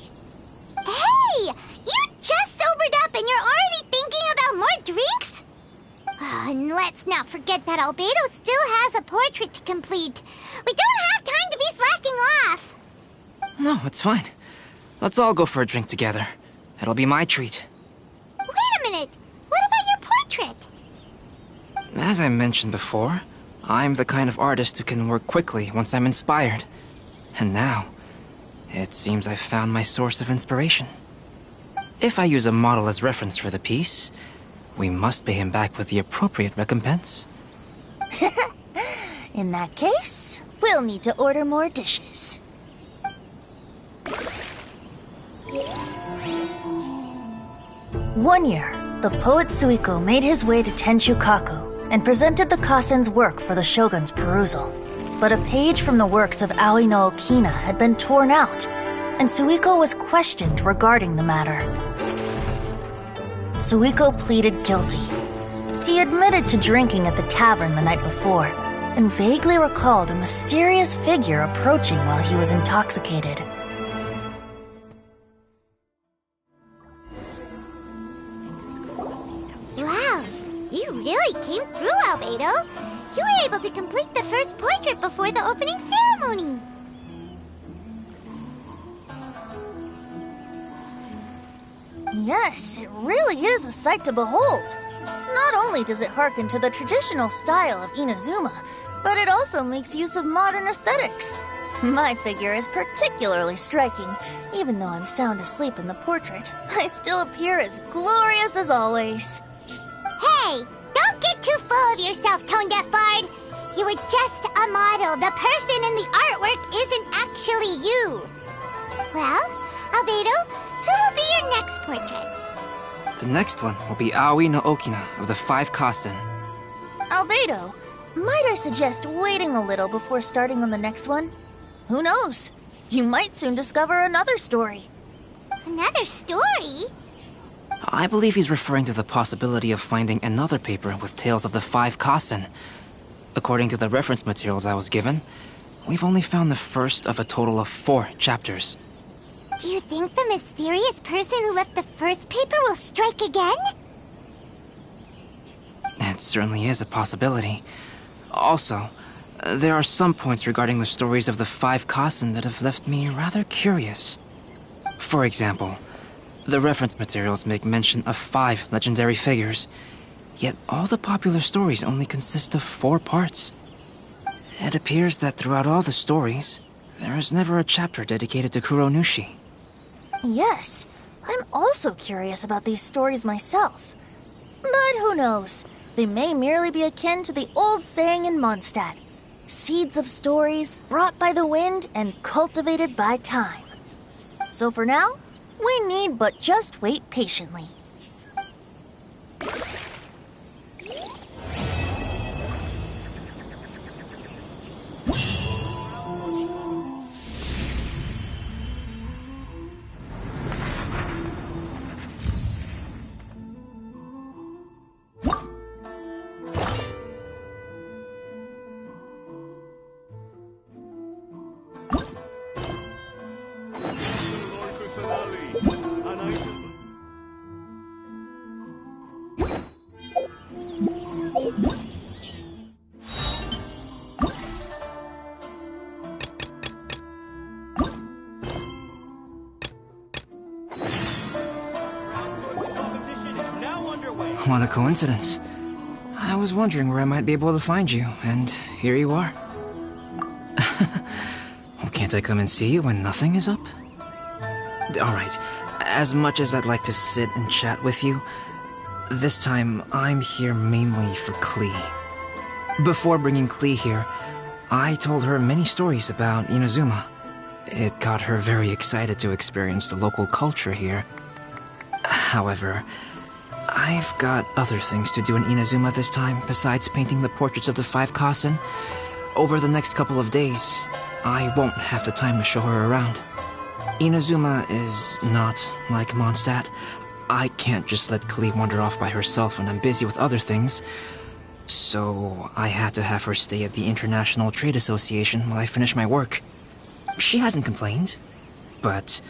Hey! You just sobered up and you're already thinking about more drinks? And let's not forget that Albedo still has a portrait to complete. We don't have time to be slacking off. No, it's fine. Let's all go for a drink together. It'll be my treat. As I mentioned before, I'm the kind of artist who can work quickly once I'm inspired. And now, it seems I've found my source of inspiration. If I use a model as reference for the piece, we must pay him back with the appropriate recompense. In that case, we'll need to order more dishes. One year, the poet Suiko made his way to Tenshukaku and presented the Kasen's work for the shogun's perusal. But a page from the works of Aoi no Okina had been torn out, and Suiko was questioned regarding the matter. Suiko pleaded guilty. He admitted to drinking at the tavern the night before, and vaguely recalled a mysterious figure approaching while he was intoxicated. Wow, you really came through, Albedo. You were able to complete the first portrait before the opening ceremony. Yes, it really is a sight to behold. Not only does it harken to the traditional style of Inazuma, but it also makes use of modern aesthetics. My figure is particularly striking. Even though I'm sound asleep in the portrait, I still appear as glorious as always. Hey, don't get too full of yourself, Tone-Deaf Bard. You were just a model. The person in the artwork isn't actually you. Well, Albedo, who will be your next portrait? The next one will be Aoi no Okina of the 5 Kasen. Albedo, might I suggest waiting a little before starting on the next one? Who knows? You might soon discover another story. Another story? I believe he's referring to the possibility of finding another paper with tales of the 5 Kasen. According to the reference materials I was given, we've only found the first of a total of 4 chapters. Do you think the mysterious person who left the first paper will strike again? It certainly is a possibility. Also, there are some points regarding the stories of the 5 Kasen that have left me rather curious. For example, the reference materials make mention of 5 legendary figures, yet all the popular stories only consist of 4 parts. It appears that throughout all the stories, there is never a chapter dedicated to Kuronushi. Yes, I'm also curious about these stories myself. But who knows? They may merely be akin to the old saying in Mondstadt: seeds of stories brought by the wind and cultivated by time. So for now, we need but just wait patiently. What a coincidence. I was wondering where I might be able to find you, and here you are. Well, can't I come and see you when nothing is up? Alright, as much as I'd like to sit and chat with you, this time I'm here mainly for Klee. Before bringing Klee here, I told her many stories about Inazuma. It got her very excited to experience the local culture here. However, I've got other things to do in Inazuma this time besides painting the portraits of the 5 Kasen. Over the next couple of days, I won't have the time to show her around. Inazuma is not like Mondstadt. I can't just let Klee wander off by herself when I'm busy with other things. So I had to have her stay at the International Trade Association while I finish my work. She hasn't complained, but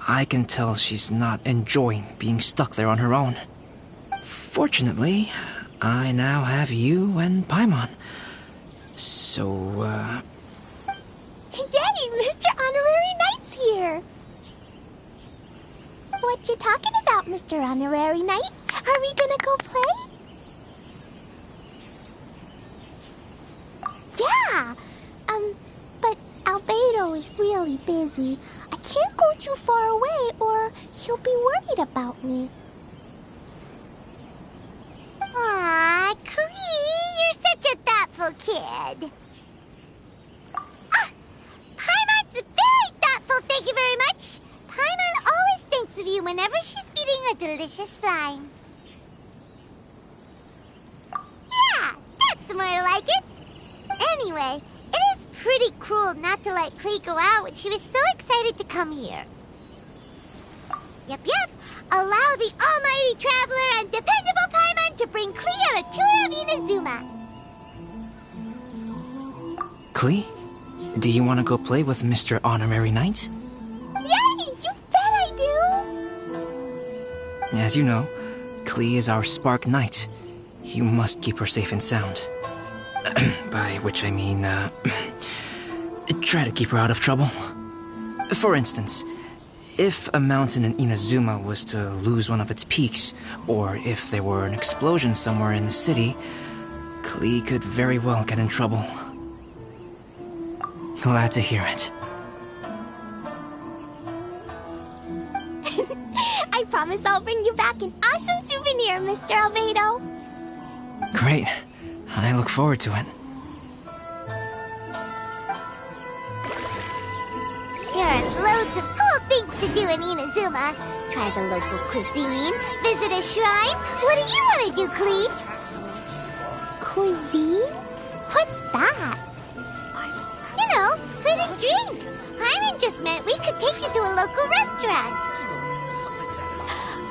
I can tell she's not enjoying being stuck there on her own. Fortunately, I now have you and Paimon. So, Yay! Mr. Honorary Knight's here! What you talking about, Mr. Honorary Knight? Are we gonna go play? really busy. I can't go too far away or he'll be worried about me. Aw, Klee, you're such a thoughtful kid. Ah, Paimon's very thoughtful, thank you very much. Paimon always thinks of you whenever she's eating a delicious slime. Yeah, that's more like it. Anyway, it is pretty cruel not to let Klee go out when she was so excited to come here. Yep. Allow the almighty traveler and dependable Paimon to bring Klee on a tour of Inazuma. Klee, do you want to go play with Mr. Honorary Knight? Yay! You bet I do! As you know, Klee is our Spark Knight. You must keep her safe and sound. By which I mean, try to keep her out of trouble. For instance, if a mountain in Inazuma was to lose one of its peaks, or if there were an explosion somewhere in the city, Klee could very well get in trouble. Glad to hear it. I promise I'll bring you back an awesome souvenir, Mr. Albedo. Great. I look forward to it. There are loads of cool things to do in Inazuma. Try the local cuisine, visit a shrine. What do you want to do, Klee? Cuisine? What's that? You know, food and drink. Paimon just meant we could take you to a local restaurant.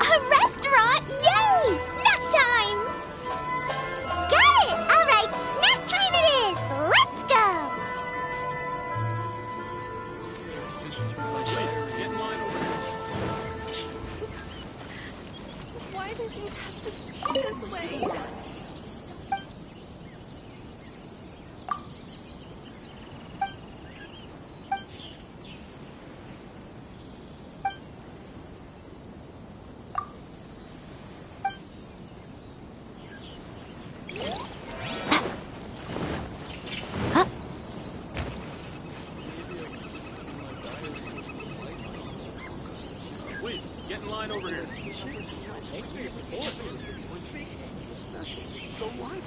A restaurant? Yay! Snack time! Got it! All right, snack time it is. Let's go! Why do things have to be this way? Please, get in line over here. Thanks for your support. It's one big special. It's so light.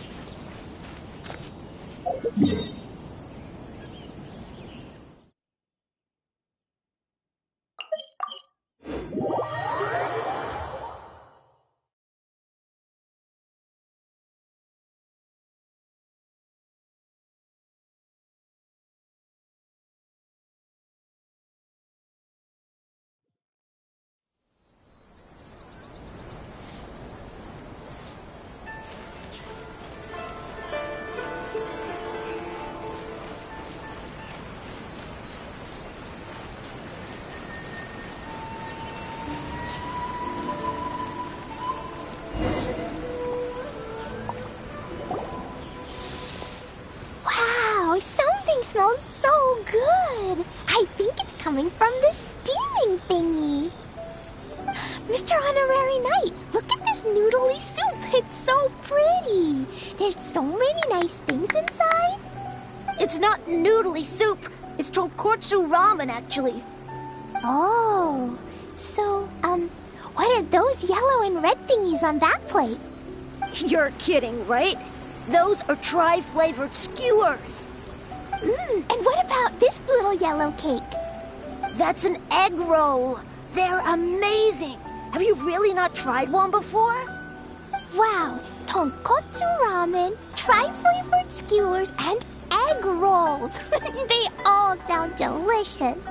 Wow, something smells so good. I think it's coming from the steaming thingy. Mr. Honorary Knight, look at this noodly soup. It's so pretty. There's so many nice things inside. It's not noodly soup. It's tonkotsu ramen, actually. Oh, so, what are those yellow and red thingies on that plate? You're kidding, right? Those are tri-flavored skewers. And what about this little yellow cake? That's an egg roll. They're amazing. Have you really not tried one before? Wow, tonkotsu ramen, tri-flavored skewers, and egg rolls. They all sound delicious.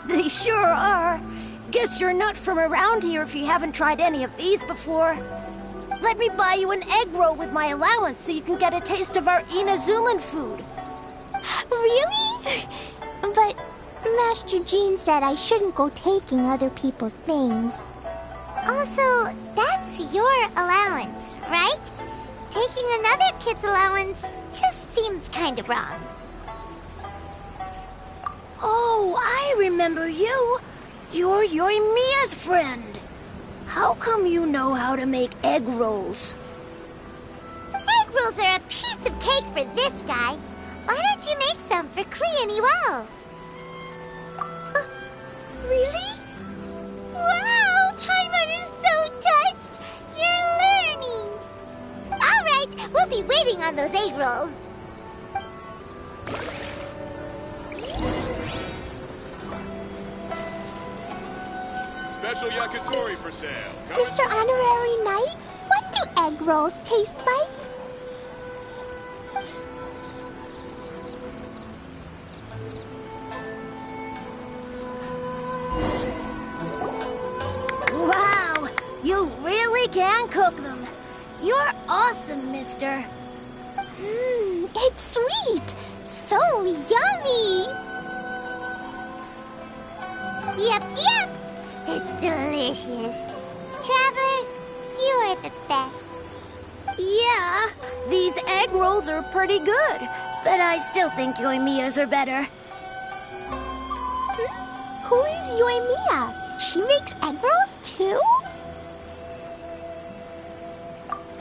They sure are. Guess you're not from around here if you haven't tried any of these before. Let me buy you an egg roll with my allowance so you can get a taste of our Inazuman food. Really? But Master Jean said I shouldn't go taking other people's things. Also, that's your allowance, right? Taking another kid's allowance just seems kind of wrong. Oh, I remember you. You're Yoimiya's friend. How come you know how to make egg rolls? Egg rolls are a piece of cake for this guy. Why don't you make some for Klee and Iwao? Really? Wow! Paimon is so touched! You're learning! Alright, we'll be waiting on those egg rolls. Special yakitori for sale. Mr. Honorary Knight, what do egg rolls taste like? Wow! You really can cook them. You're awesome, mister. It's sweet! So yummy! Yep. It's delicious. Traveler, you are the best. Yeah, these egg rolls are pretty good, but I still think Yoimiya's are better. Who is Yoimiya? She makes egg rolls too?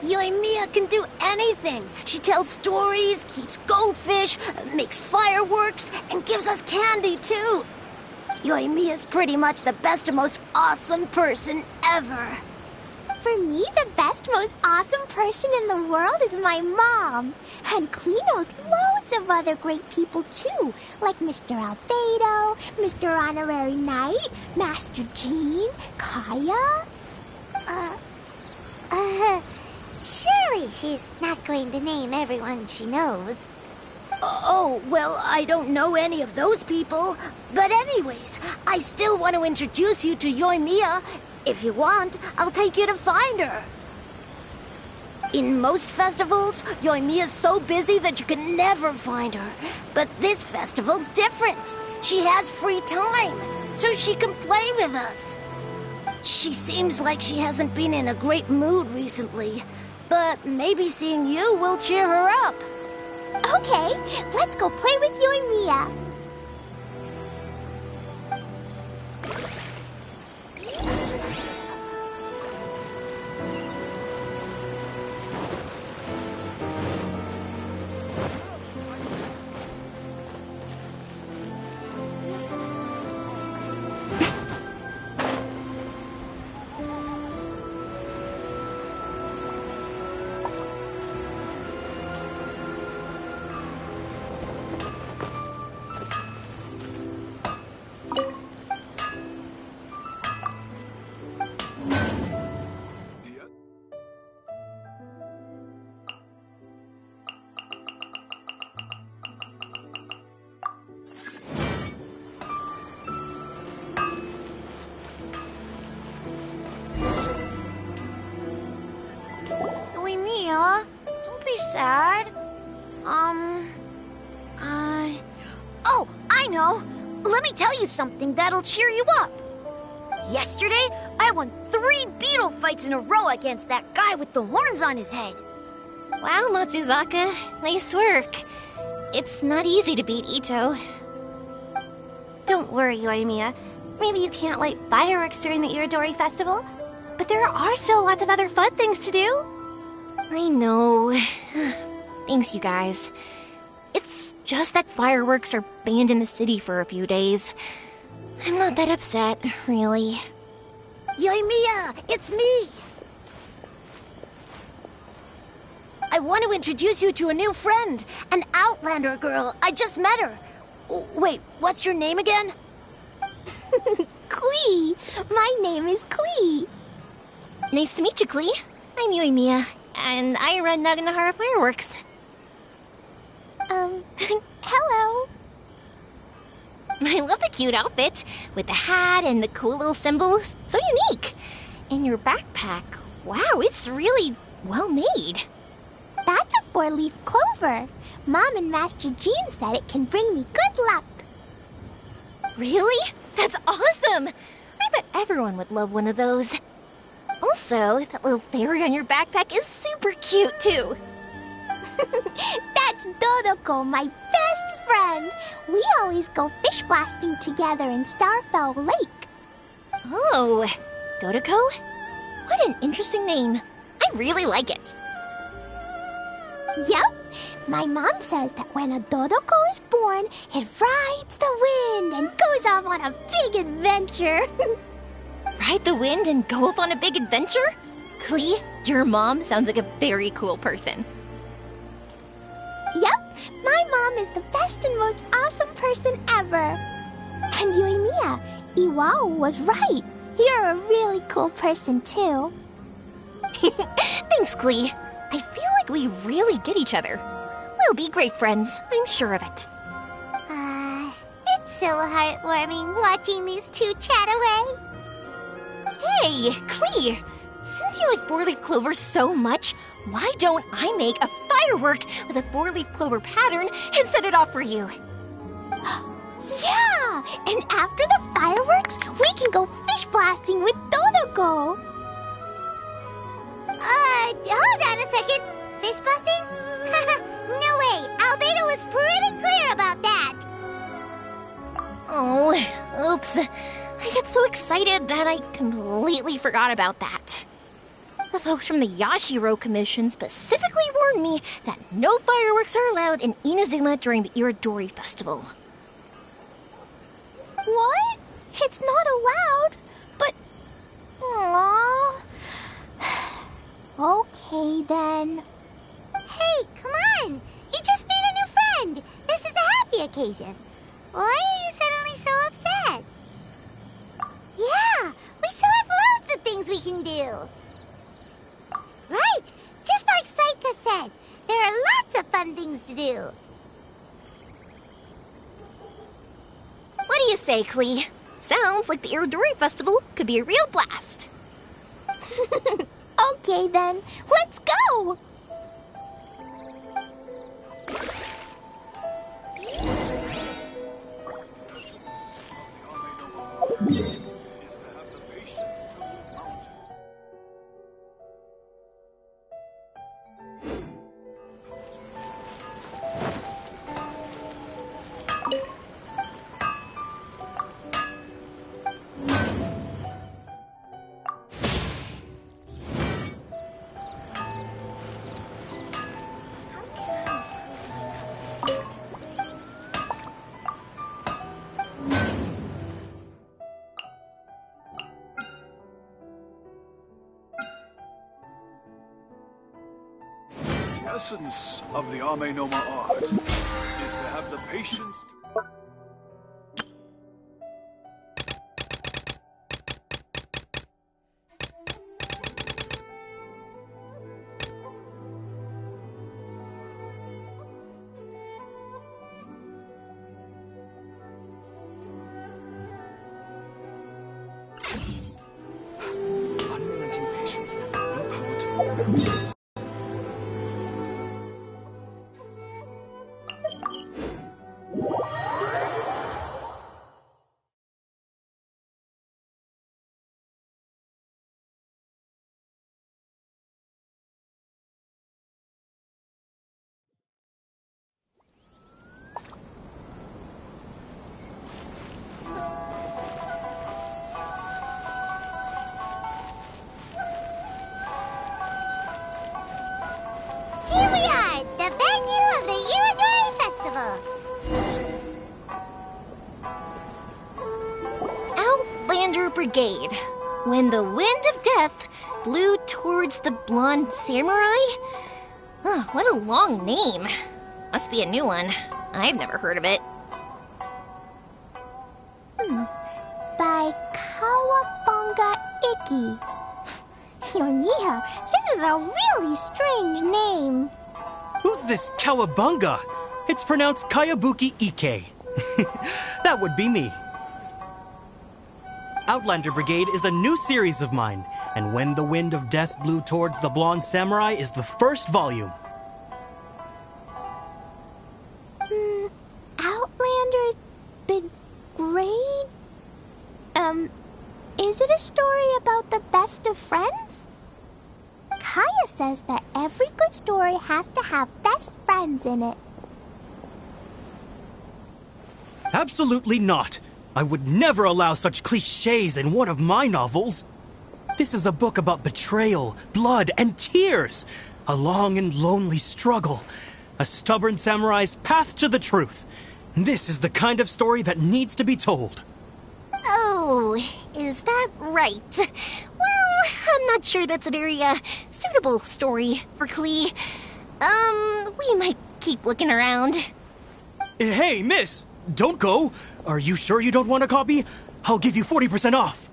Yoimiya can do anything. She tells stories, keeps goldfish, makes fireworks, and gives us candy too. Yoimiya's pretty much the best and most awesome person ever. For me, the best, most awesome person in the world is my mom. And Klee knows loads of other great people too, like Mr. Albedo, Mr. Honorary Knight, Master Jean, Kaya. Surely she's not going to name everyone she knows. Oh, well, I don't know any of those people. But anyways, I still want to introduce you to Yoimiya. If you want, I'll take you to find her. In most festivals, Yoimiya's so busy that you can never find her. But this festival's different. She has free time, so she can play with us. She seems like she hasn't been in a great mood recently. But maybe seeing you will cheer her up. Okay, let's go play with Yoimiya. Yoimiya, don't be sad. Oh, I know. Let me tell you something that'll cheer you up. Yesterday, I won 3 beetle fights in a row against that guy with the horns on his head. Wow, Matsuzaka. Nice work. It's not easy to beat Ito. Don't worry, Yoimiya. Maybe you can't light fireworks during the IRODORI festival, but there are still lots of other fun things to do. I know. Thanks, you guys. It's just that fireworks are banned in the city for a few days. I'm not that upset, really. Yoimiya, it's me! I want to introduce you to a new friend, an Outlander girl. I just met her. Wait, what's your name again? Klee! My name is Klee. Nice to meet you, Klee. I'm Yoimiya, and I run Naganahara Fireworks. Hello. I love the cute outfit, with the hat and the cool little symbols. So unique. And your backpack, wow, it's really well made. That's a 4-leaf clover. Mom and Master Jean said it can bring me good luck. Really? That's awesome! I bet everyone would love one of those. Also, that little fairy on your backpack is super cute, too. That's Dodoko, my best friend. We always go fish blasting together in Starfell Lake. Oh, Dodoko? What an interesting name. I really like it. Yep, My mom says that when a Dodoko is born, it rides the wind and goes off on a big adventure. Ride the wind and go off on a big adventure? Klee, your mom sounds like a very cool person. Yep, my mom is the best and most awesome person ever. And Yoimiya, Iwao was right. You're a really cool person too. Thanks, Klee. I feel like we really get each other. We'll be great friends, I'm sure of it. It's so heartwarming watching these two chat away. Hey, Klee! Since you like four-leaf clover so much, why don't I make a firework with a four-leaf clover pattern and set it off for you? Yeah! And after the fireworks, we can go fish blasting with Dodoko! Hold on a second. Fish blasting? No way! Albedo was pretty clear about that! Oh, oops. I got so excited that I completely forgot about that. The folks from the Yashiro Commission specifically warned me that no fireworks are allowed in Inazuma during the IRODORI festival. What? It's not allowed? But... Aww... Okay, then. Hey, come on! You just made a new friend! This is a happy occasion. Why are you suddenly so upset? Yeah, we still have loads of things we can do. Right, just like Saika said, there are lots of fun things to do. What do you say, Klee? Sounds like the IRODORI festival could be a real blast. Okay, then. Let's go! The essence of the Ame no Ma art is to have the patience to... Unrelenting patience and willpower to move mountains. Here we are, the venue of the IRODORI Festival. Outlander Brigade. When the wind of death blew towards the blonde samurai? Oh, what a long name. Must be a new one. I've never heard of it. By Kawabunga Iki. Yoimiya, this is a really strange name. Who's this Kawabunga? It's pronounced Kayabuki Ike. That would be me. Outlander Brigade is a new series of mine, and When the Wind of Death Blew Towards the Blonde Samurai is the first volume. Outlander's Brigade? Is it a story about the best of friends? Kaya says that every good story has to have best friends in it. Absolutely not. I would never allow such cliches in one of my novels. This is a book about betrayal, blood, and tears. A long and lonely struggle. A stubborn samurai's path to the truth. This is the kind of story that needs to be told. Oh, is that right? Well, I'm not sure that's a very, suitable story for Klee. We might keep looking around. Hey, miss! Don't go! Are you sure you don't want a copy? I'll give you 40% off.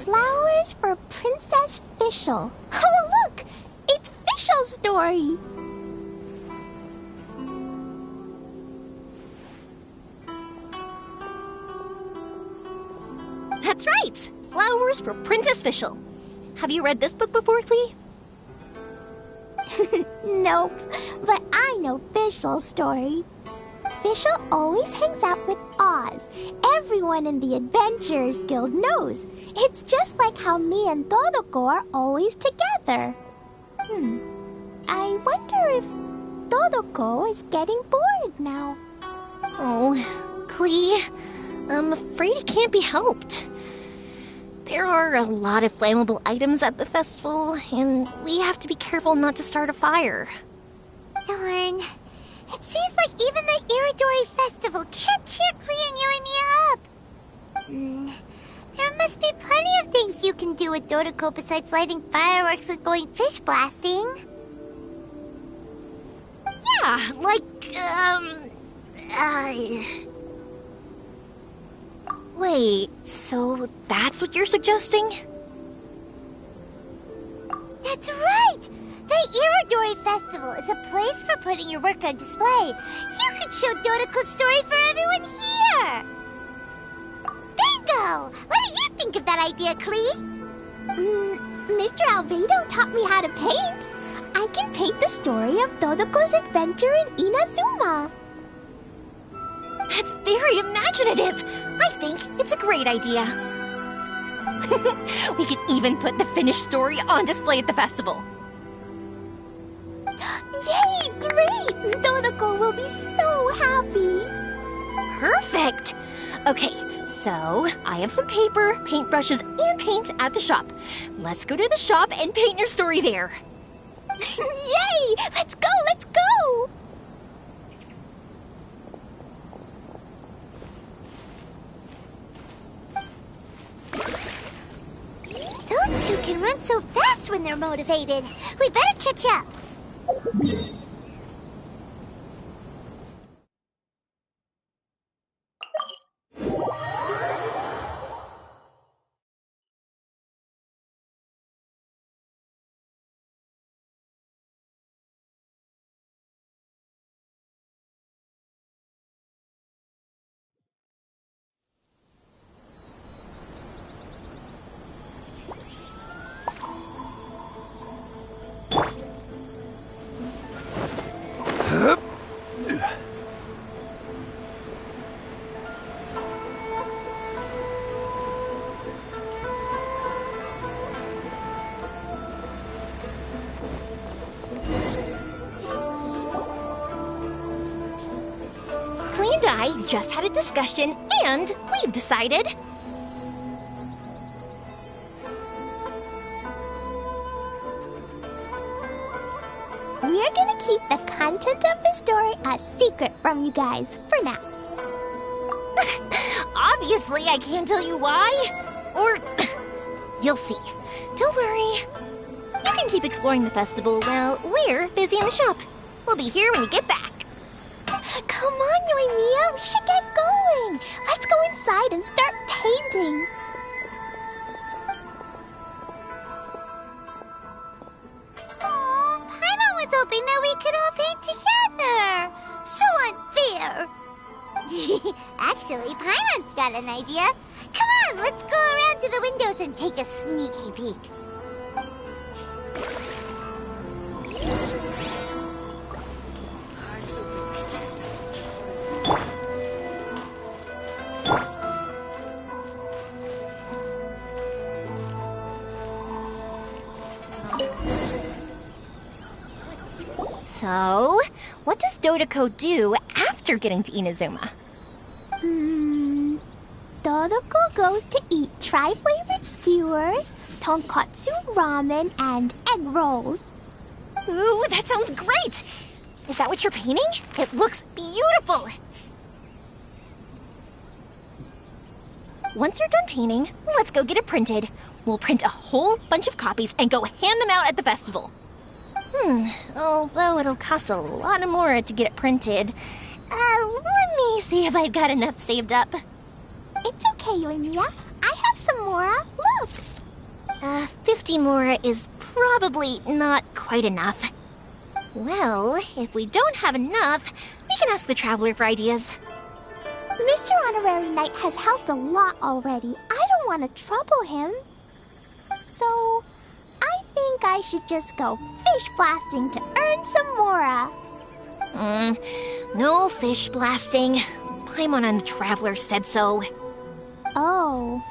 Flowers for Princess Fischl. Oh, look! It's Fischl's story! That's right! Flowers for Princess Fischl. Have you read this book before, Klee? Nope, but I know Fischl's story. Fischl always hangs out with Oz. Everyone in the Adventurers Guild knows. It's just like how me and Todoko are always together. I wonder if Todoko is getting bored now. Oh, Klee, I'm afraid it can't be helped. There are a lot of flammable items at the festival, and we have to be careful not to start a fire. Darn. It seems like even the IRODORI festival can't cheer Klee and you and me up. There must be plenty of things you can do with Dodoko besides lighting fireworks and going fish blasting. Yeah, like, Wait, so that's what you're suggesting? That's right! The IRODORI Festival is a place for putting your work on display. You could show Dodoko's story for everyone here! Bingo! What do you think of that idea, Klee? Mr. Albedo taught me how to paint. I can paint the story of Dodoko's adventure in Inazuma. That's very imaginative! I think it's a great idea. We could even put the finished story on display at the festival. Yay! Great! Dodoko will be so happy! Perfect! Okay, so I have some paper, paintbrushes, and paint at the shop. Let's go to the shop and paint your story there. Yay! Let's go! Let's go! Those two can run so fast when they're motivated. We better catch up. Klee and I just had a discussion, and we've decided... We're gonna keep the content of the story a secret from you guys for now. Obviously, I can't tell you why. Or... you'll see. Don't worry. You can keep exploring the festival while we're busy in the shop. We'll be here when you get back. Come on, Yoimiya, we should get going. Let's go inside and start painting. Oh, Paimon was hoping that we could all paint together. So unfair. Actually, Paimon's got an idea. Come on, let's go around to the windows and take a sneaky peek. So, What does Dodoko do after getting to Inazuma? Dodoko goes to eat tri-flavored skewers, tonkatsu ramen, and egg rolls. Ooh, that sounds great! Is that what you're painting? It looks beautiful! Once you're done painting, let's go get it printed. We'll print a whole bunch of copies and go hand them out at the festival. Although it'll cost a lot more to get it printed. Let me see if I've got enough saved up. It's okay, Yoimiya. I have some Mora. Look! 50 Mora is probably not quite enough. Well, if we don't have enough, we can ask the Traveler for ideas. Mr. Honorary Knight has helped a lot already. I don't want to trouble him. So, I think I should just go fish blasting to earn some Mora. No fish blasting. Paimon and the Traveler said so. Oh,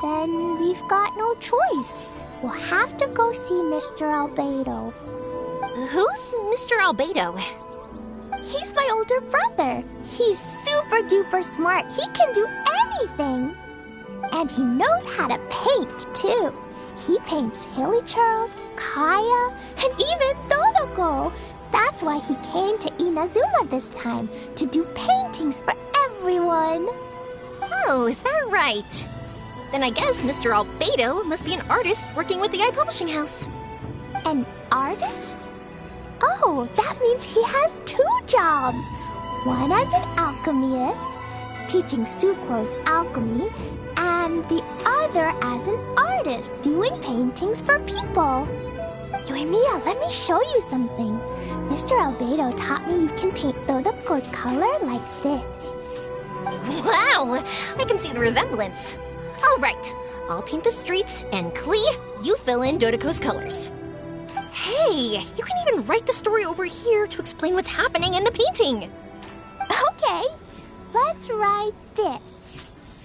then we've got no choice. We'll have to go see Mr. Albedo. Who's Mr. Albedo? He's my older brother. He's super duper smart. He can do anything. And he knows how to paint, too. He paints Hilly Churls, Kaya, and even Dodoko. That's why he came to Inazuma this time, to do paintings for everyone. Oh, is that right? Then I guess Mr. Albedo must be an artist working with the iPublishing House. An artist? Oh, that means he has 2 jobs. One as an alchemist, teaching Sucrose alchemy, and the other as an artist, doing paintings for people. Yoimiya, let me show you something. Mr. Albedo taught me you can paint Dodoko's color like this. Wow! I can see the resemblance. All right, I'll paint the streets, and Klee, you fill in Dodoko's colors. Hey, you can even write the story over here to explain what's happening in the painting. Okay, let's write this.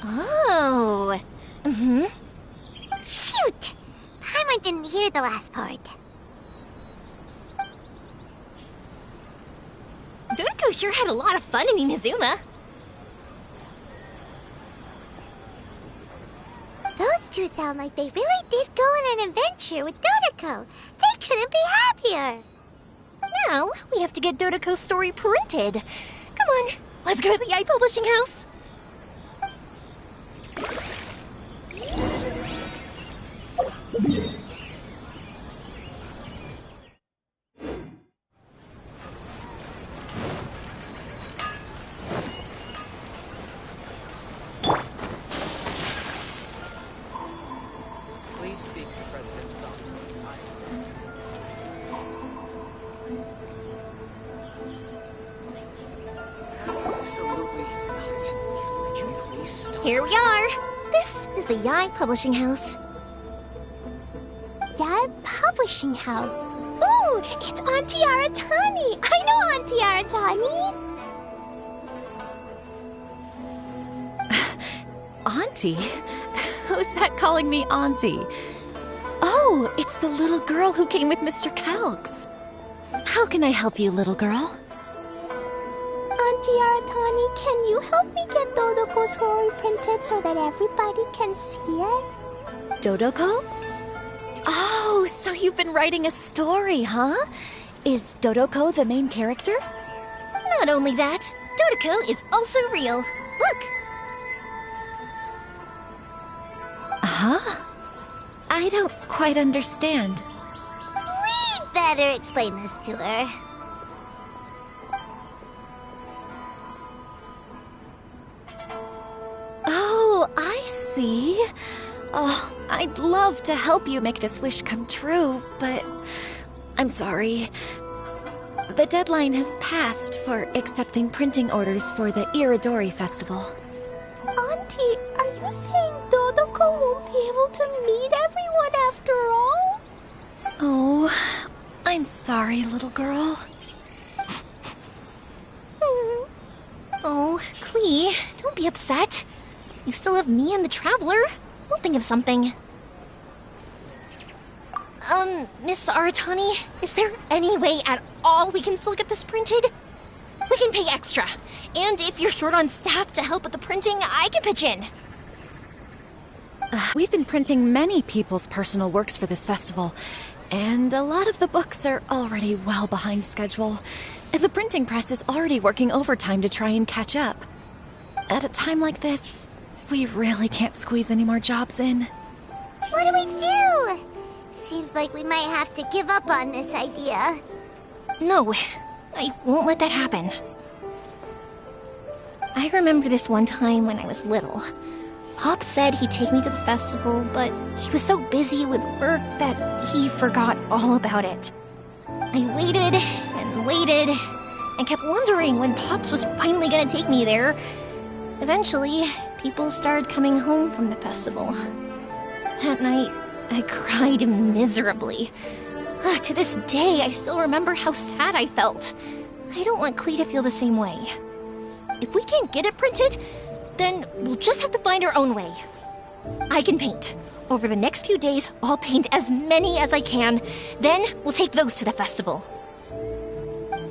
Oh. Shoot! Paimon didn't hear the last part. Dodoko sure had a lot of fun in Inazuma. Those two sound like they really did go on an adventure with Dodoko. They couldn't be happier. Now, we have to get Dodoko's story printed. Come on, let's go to the iPublishing House. Please speak to President Song. Absolutely not. Could you please stop? Here we are. This is the Yae Publishing House. Yae Publishing House. Ooh, it's Auntie Aratani. I know Auntie Aratani. Auntie? Who's that calling me Auntie? Oh, it's the little girl who came with Mr. Calx. How can I help you, little girl? Auntie Aratani, can you help me get Dodoko's story printed so that everybody can see it? Dodoko? Oh, so you've been writing a story, huh? Is Dodoko the main character? Not only that, Dodoko is also real. Look! Huh? I don't quite understand. We'd better explain this to her. Oh, I see. Oh, I'd love to help you make this wish come true, but I'm sorry. The deadline has passed for accepting printing orders for the IRODORI festival. Auntie, are you saying Dodoko won't be able to meet everyone after all? Oh, I'm sorry, little girl. Oh, Klee, don't be upset. You still have me and the Traveler. We'll think of something. Miss Aratani, is there any way at all we can still get this printed? We can pay extra. And if you're short on staff to help with the printing, I can pitch in. We've been printing many people's personal works for this festival, and a lot of the books are already well behind schedule. The printing press is already working overtime to try and catch up. At a time like this, we really can't squeeze any more jobs in. What do we do? Seems like we might have to give up on this idea. No, I won't let that happen. I remember this one time when I was little. Pop said he'd take me to the festival, but he was so busy with work that he forgot all about it. I waited and waited and kept wondering when Pops was finally gonna take me there. Eventually, people started coming home from the festival. That night, I cried miserably. To this day, I still remember how sad I felt. I don't want Klee to feel the same way. If we can't get it printed, then we'll just have to find our own way. I can paint. Over the next few days, I'll paint as many as I can. Then we'll take those to the festival.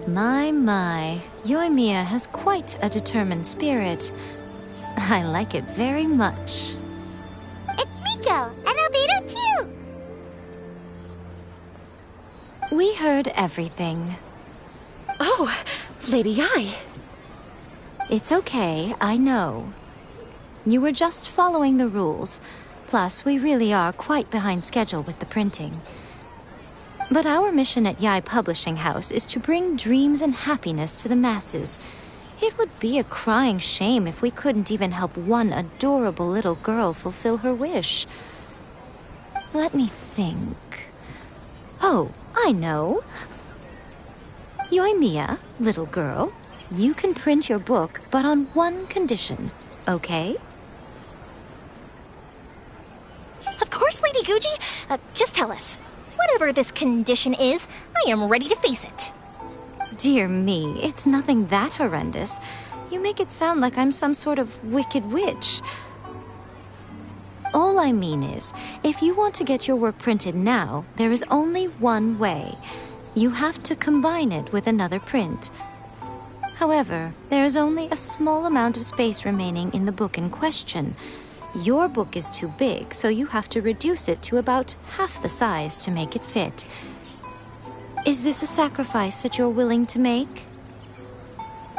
My, Yoimiya has quite a determined spirit. I like it very much. It's Miko, and Albedo too! We heard everything. Oh, Lady Ai. It's okay, I know. You were just following the rules. Plus, we really are quite behind schedule with the printing. But our mission at Yae Publishing House is to bring dreams and happiness to the masses. It would be a crying shame if we couldn't even help one adorable little girl fulfill her wish. Let me think. Oh, I know. Yoimiya, little girl, you can print your book, but on one condition, okay? Of course, Lady Guji. Just tell us. Whatever this condition is, I am ready to face it. Dear me, it's nothing that horrendous. You make it sound like I'm some sort of wicked witch. All I mean is, if you want to get your work printed now, there is only one way. You have to combine it with another print. However, there is only a small amount of space remaining in the book in question. Your book is too big, so you have to reduce it to about half the size to make it fit. Is this a sacrifice that you're willing to make?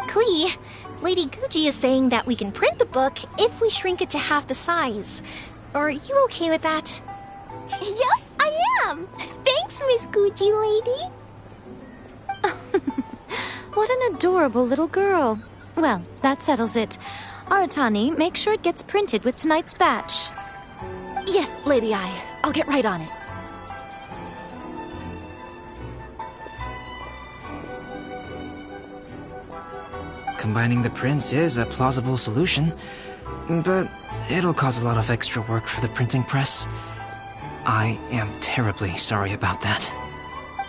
Klee, Lady Guji is saying that we can print the book if we shrink it to half the size. Are you okay with that? Yup, I am! Thanks, Miss Guji lady! What an adorable little girl. Well, that settles it. Aratani, make sure it gets printed with tonight's batch. Yes, Lady Ai. I'll get right on it. Combining the prints is a plausible solution, but it'll cause a lot of extra work for the printing press. I am terribly sorry about that.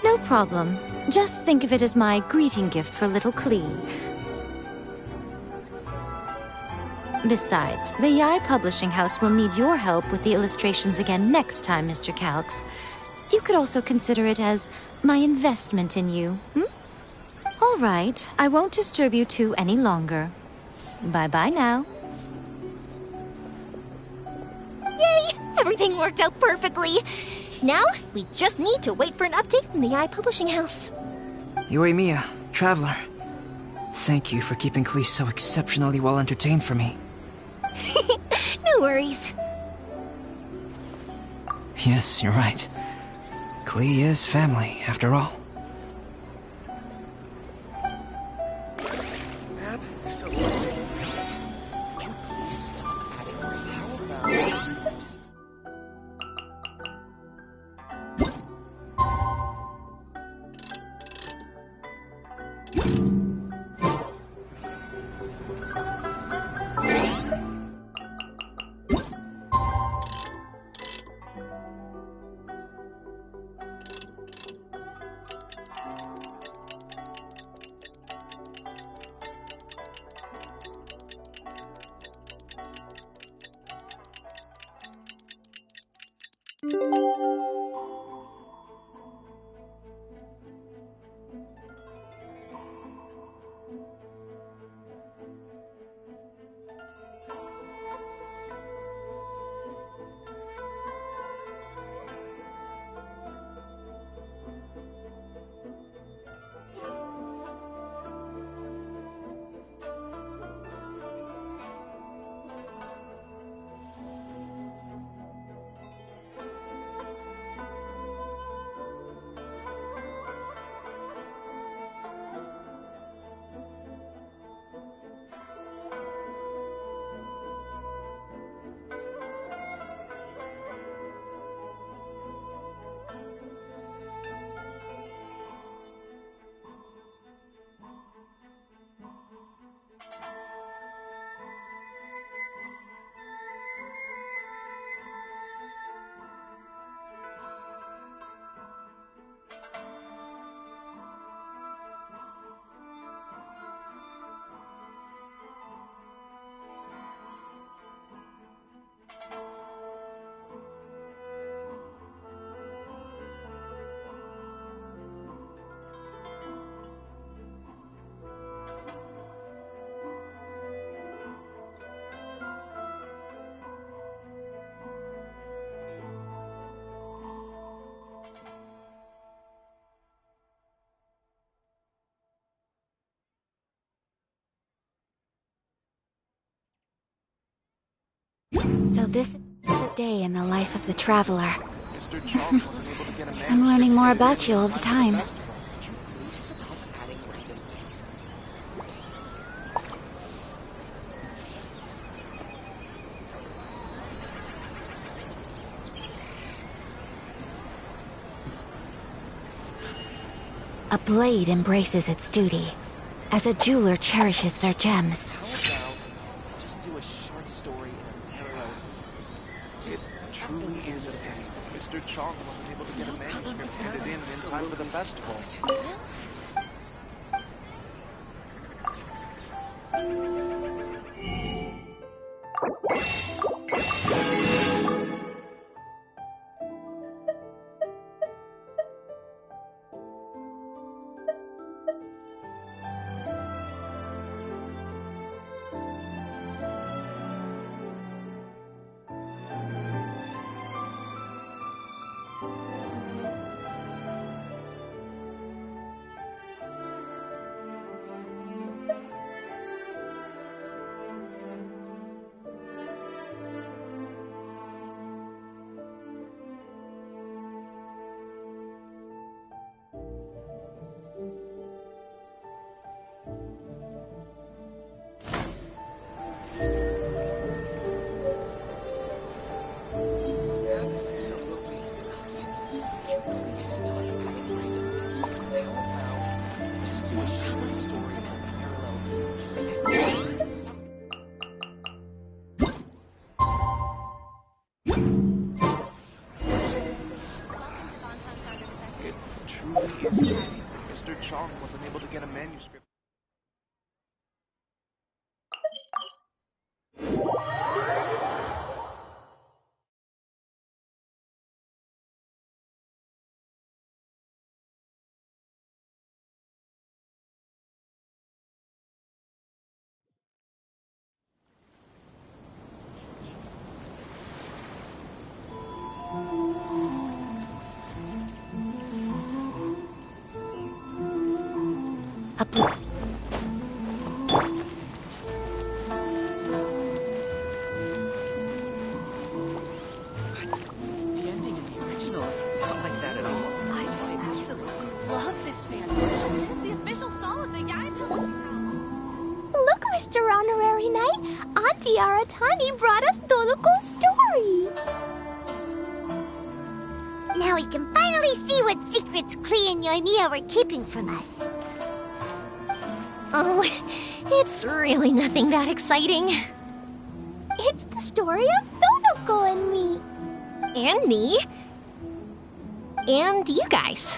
No problem. Just think of it as my greeting gift for little Klee. Besides, the Yae Publishing House will need your help with the illustrations again next time, Mr. Calx. You could also consider it as my investment in you, All right, I won't disturb you two any longer. Bye-bye now. Yay! Everything worked out perfectly. Now, we just need to wait for an update from the Yae Publishing House. Yoimiya, Traveler. Thank you for keeping Klee so exceptionally well entertained for me. No worries. Yes, you're right. Klee is family, after all. So could you please stop adding more outs? So this is a day in the life of the traveler. I'm learning more about you all the time. A blade embraces its duty, as a jeweler cherishes their gems. Just do a short story in a parallel universe. It truly is a pity Mr. Chong wasn't able to get a manuscript handed in time for the festival. Mr. Chong wasn't able to get a manuscript. The ending in the original is not like that at all. I just absolutely love this fan. It's the official stall of the Yai Publishing House. Look, Mr. Honorary Knight, Auntie Aratani brought us Toluco's story. Now we can finally see what secrets Klee and Yoimiya were keeping from us. Oh, it's really nothing that exciting. It's the story of Toluco and me. And me. And you guys.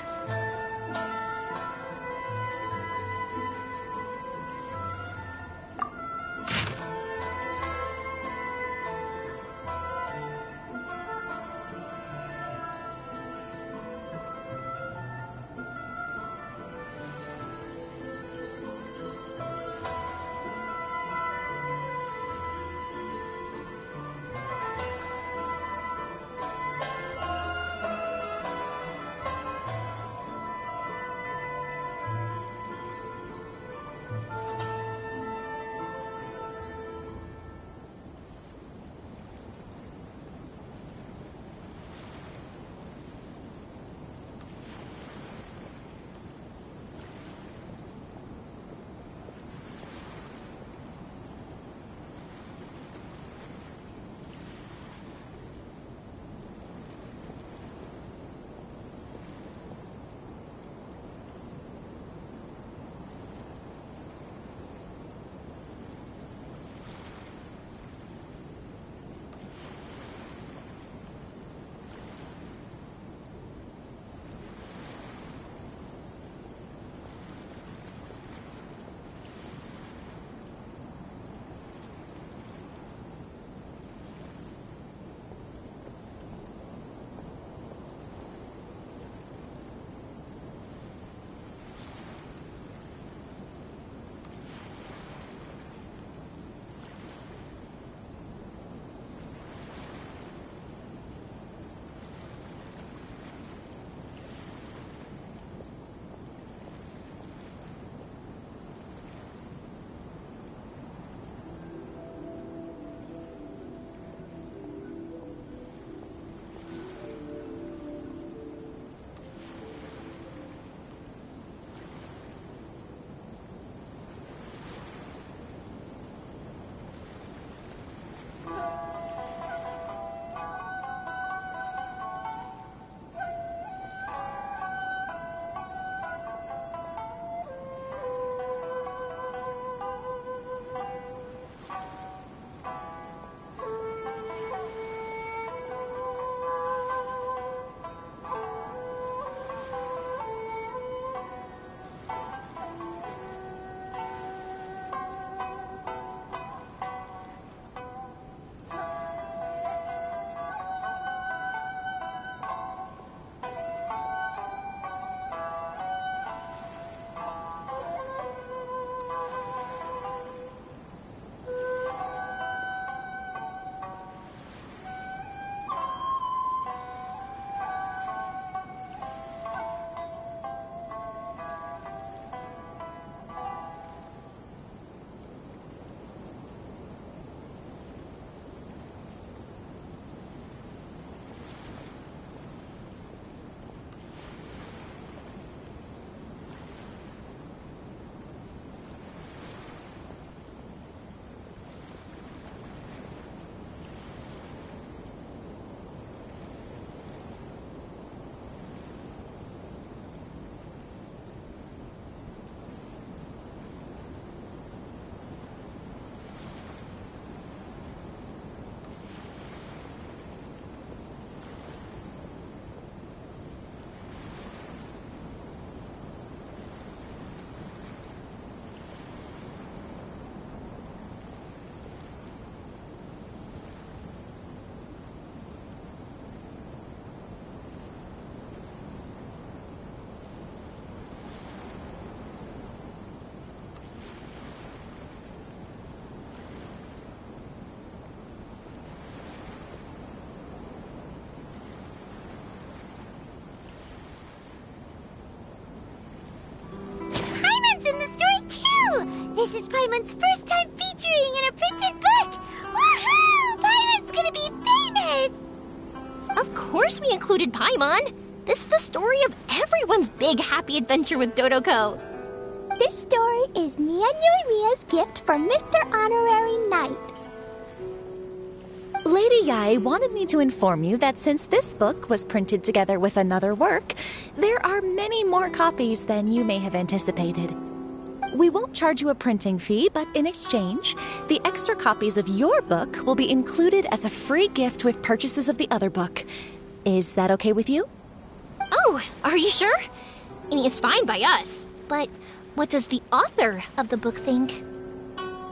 is Paimon's first time featuring in a printed book! Woohoo! Paimon's gonna be famous! Of course we included Paimon! This is the story of everyone's big happy adventure with Dodoko. This story is me and Yoimiya's gift for Mr. Honorary Knight. Lady Yai wanted me to inform you that since this book was printed together with another work, there are many more copies than you may have anticipated. We won't charge you a printing fee, but in exchange, the extra copies of your book will be included as a free gift with purchases of the other book. Is that okay with you? Oh, are you sure? I mean, it's fine by us, but what does the author of the book think?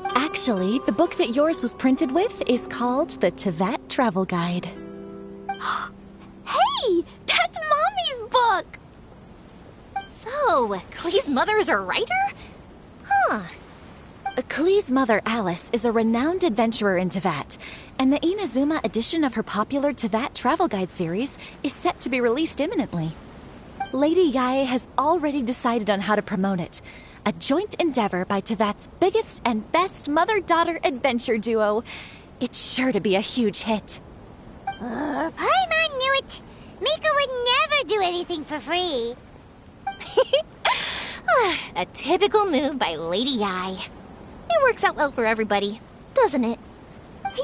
Actually, the book that yours was printed with is called the Teyvat Travel Guide. Hey! That's Mommy's book! So, Klee's mother is a writer? Huh. Klee's mother, Alice, is a renowned adventurer in Teyvat, and the Inazuma edition of her popular Teyvat Travel Guide series is set to be released imminently. Lady Yai has already decided on how to promote it. A joint endeavor by Teyvat's biggest and best mother-daughter adventure duo. It's sure to be a huge hit. Paimon knew it! Miko would never do anything for free. A typical move by Lady Yai. It works out well for everybody, doesn't it?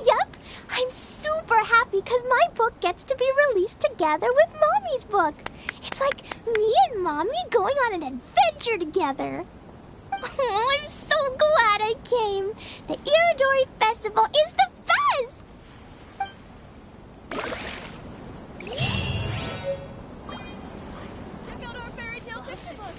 Yep! I'm super happy because my book gets to be released together with Mommy's book. It's like me and Mommy going on an adventure together. Oh, I'm so glad I came. The IRODORI Festival is the best! Check out our fairy tale fiction books.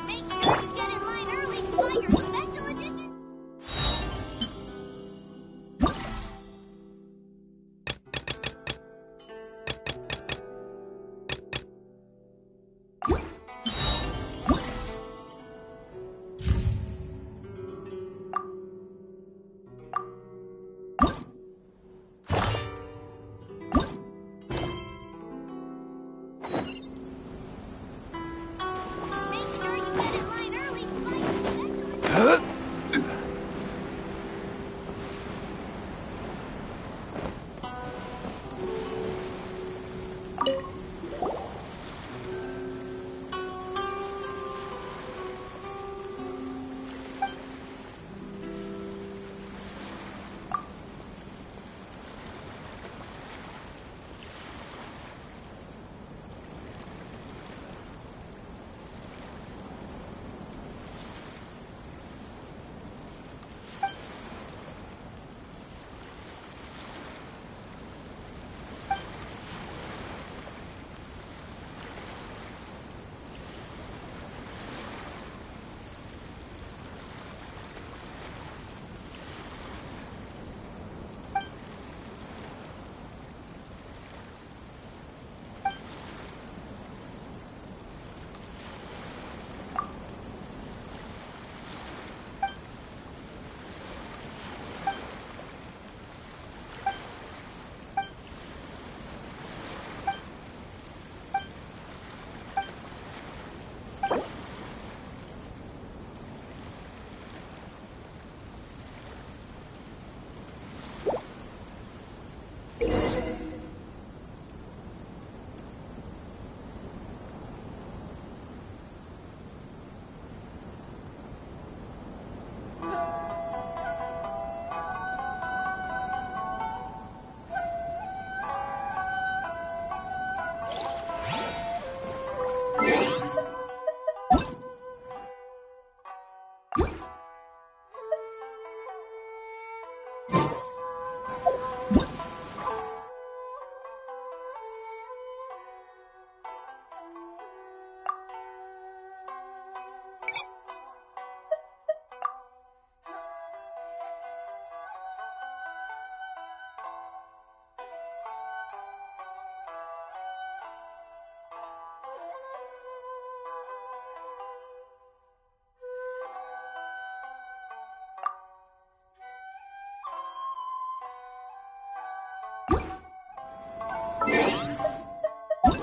Make sure you get in line early to buy your special edition.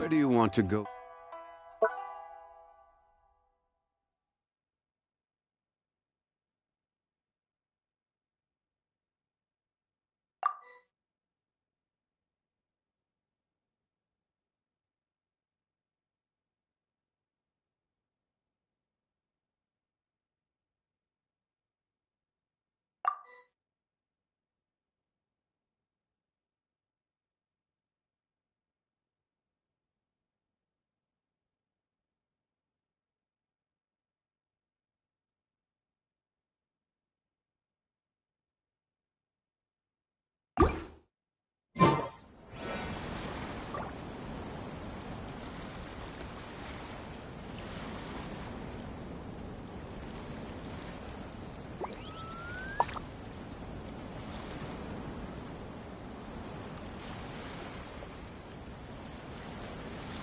Where do you want to go?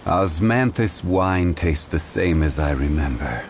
Osmanthus wine tastes the same as I remember.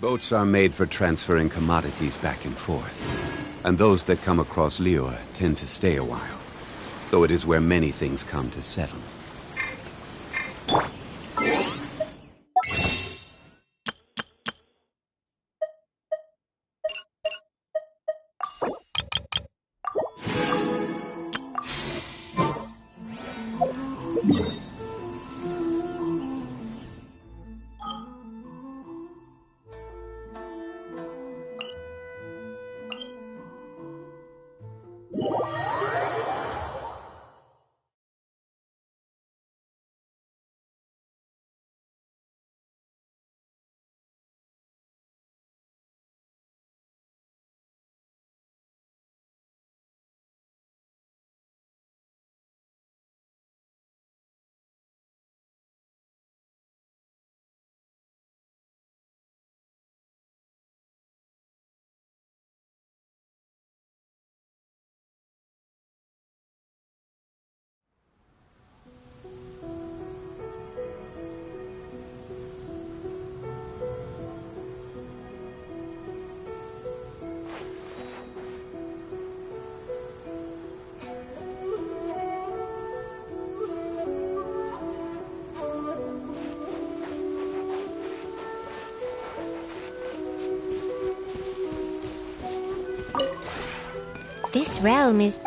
Boats are made for transferring commodities back and forth, and those that come across Liyue tend to stay a while. So it is where many things come to settle. This realm is...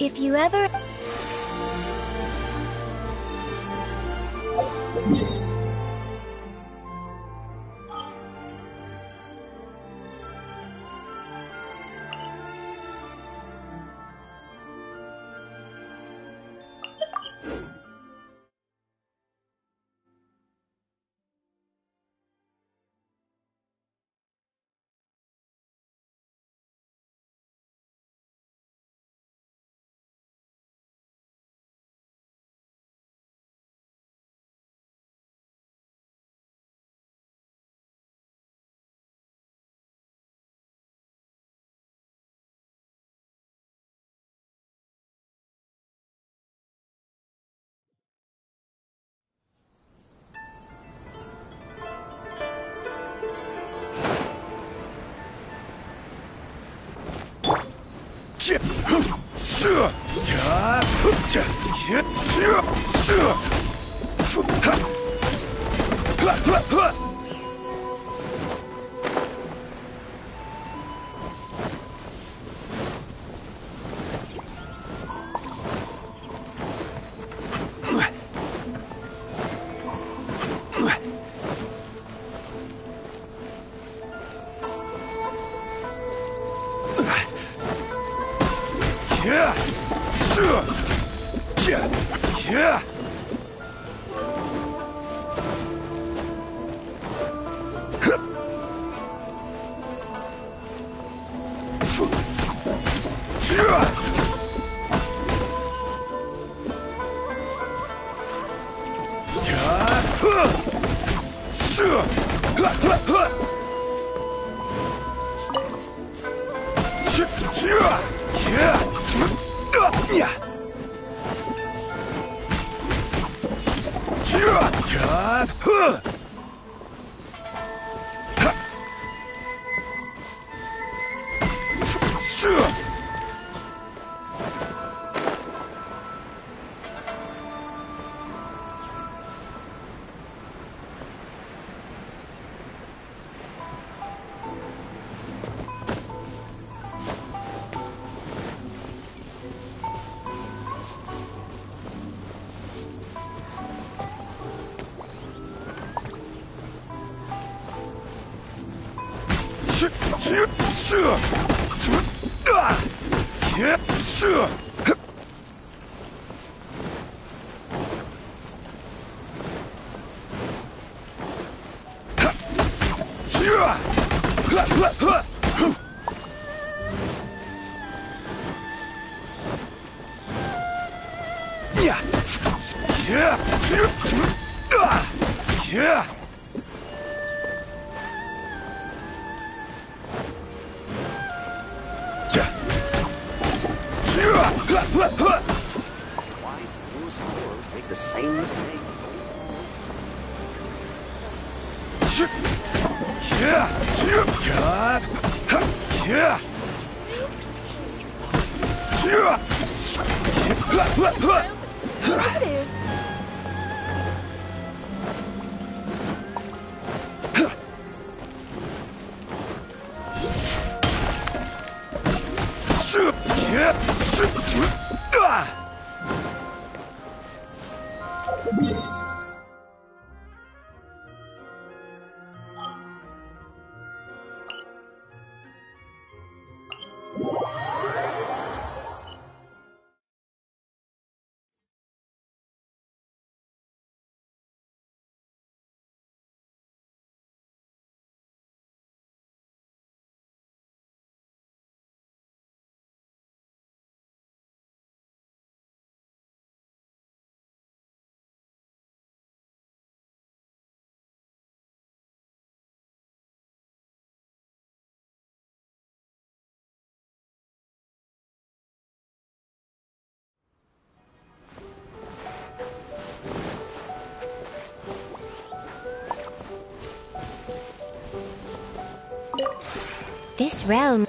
If you ever... Make the same mistakes. This realm...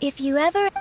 If you ever...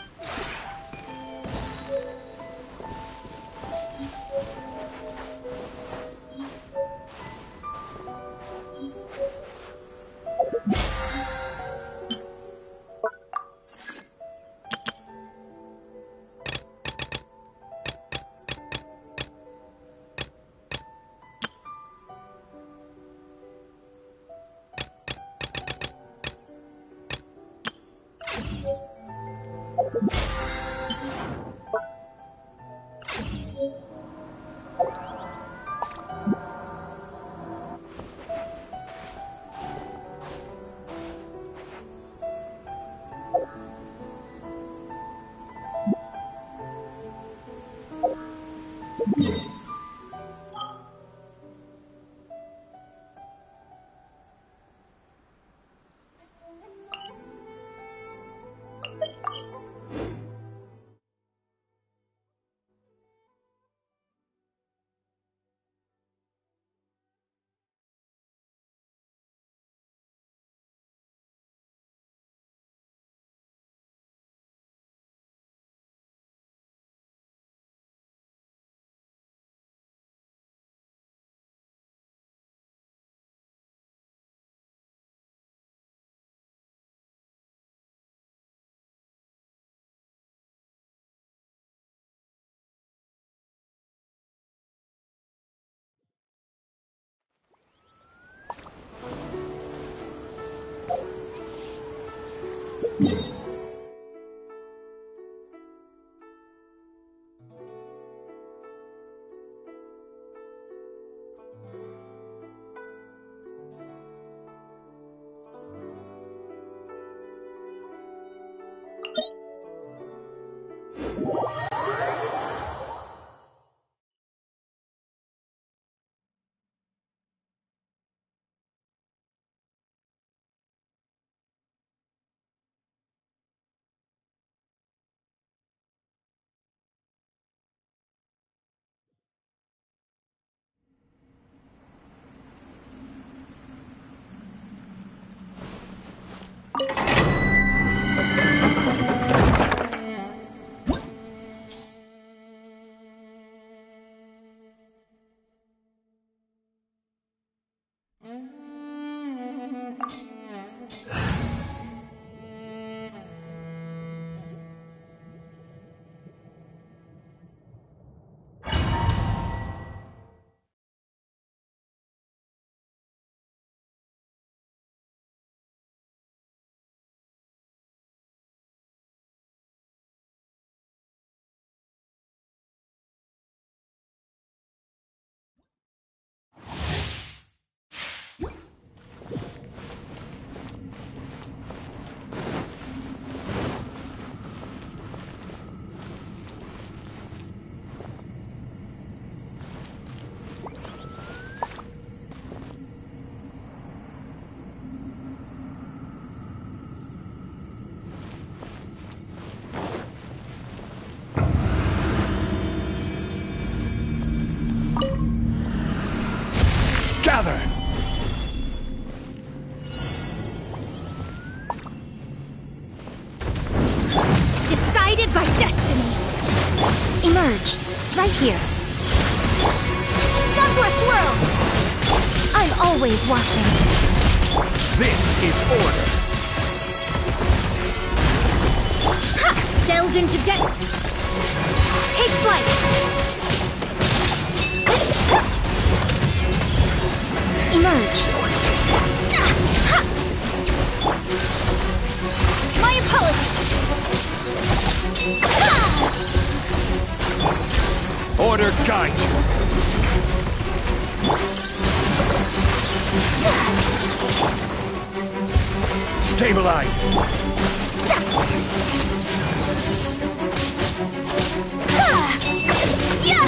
Gather! Decided by destiny! Emerge, right here. Sunburst swirl! I'm always watching. This is order! Ha! Delves into death! Take flight! Emerge. My apologies. Order guide you. Stabilize. Yeah!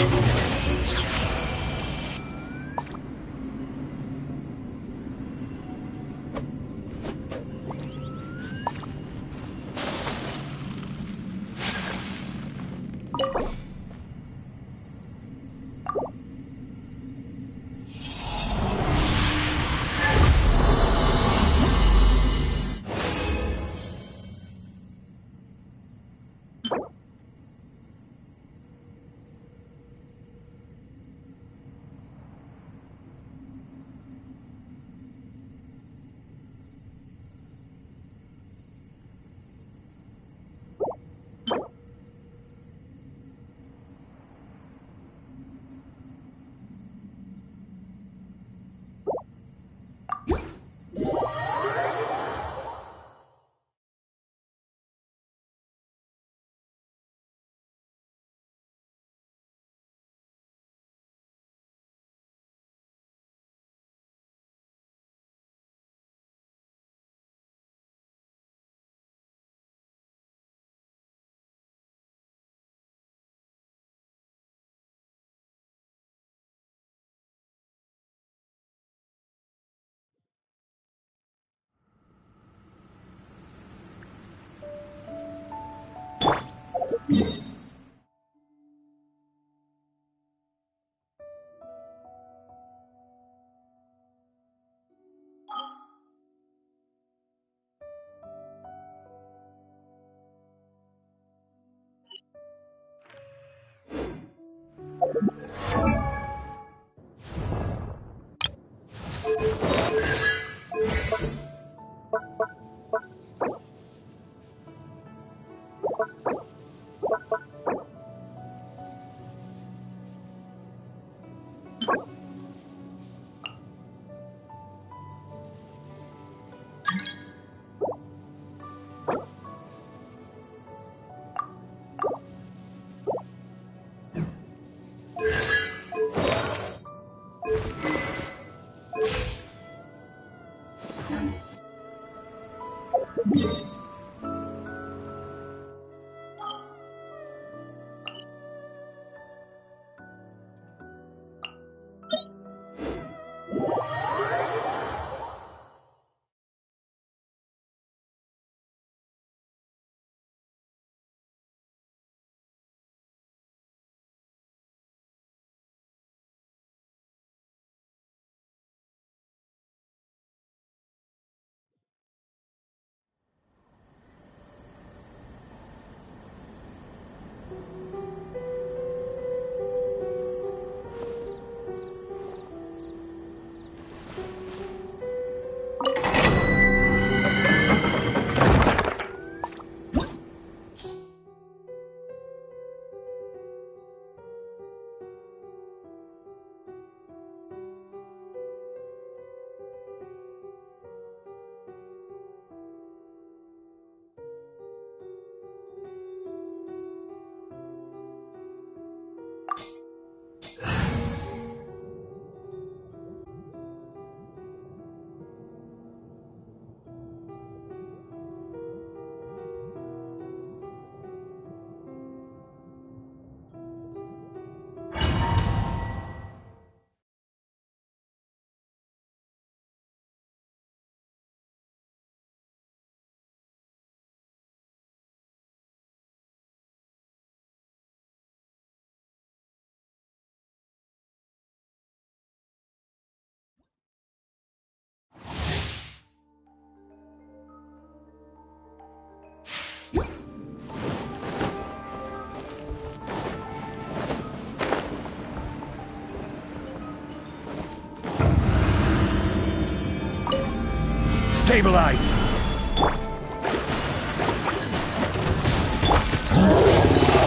Stabilize!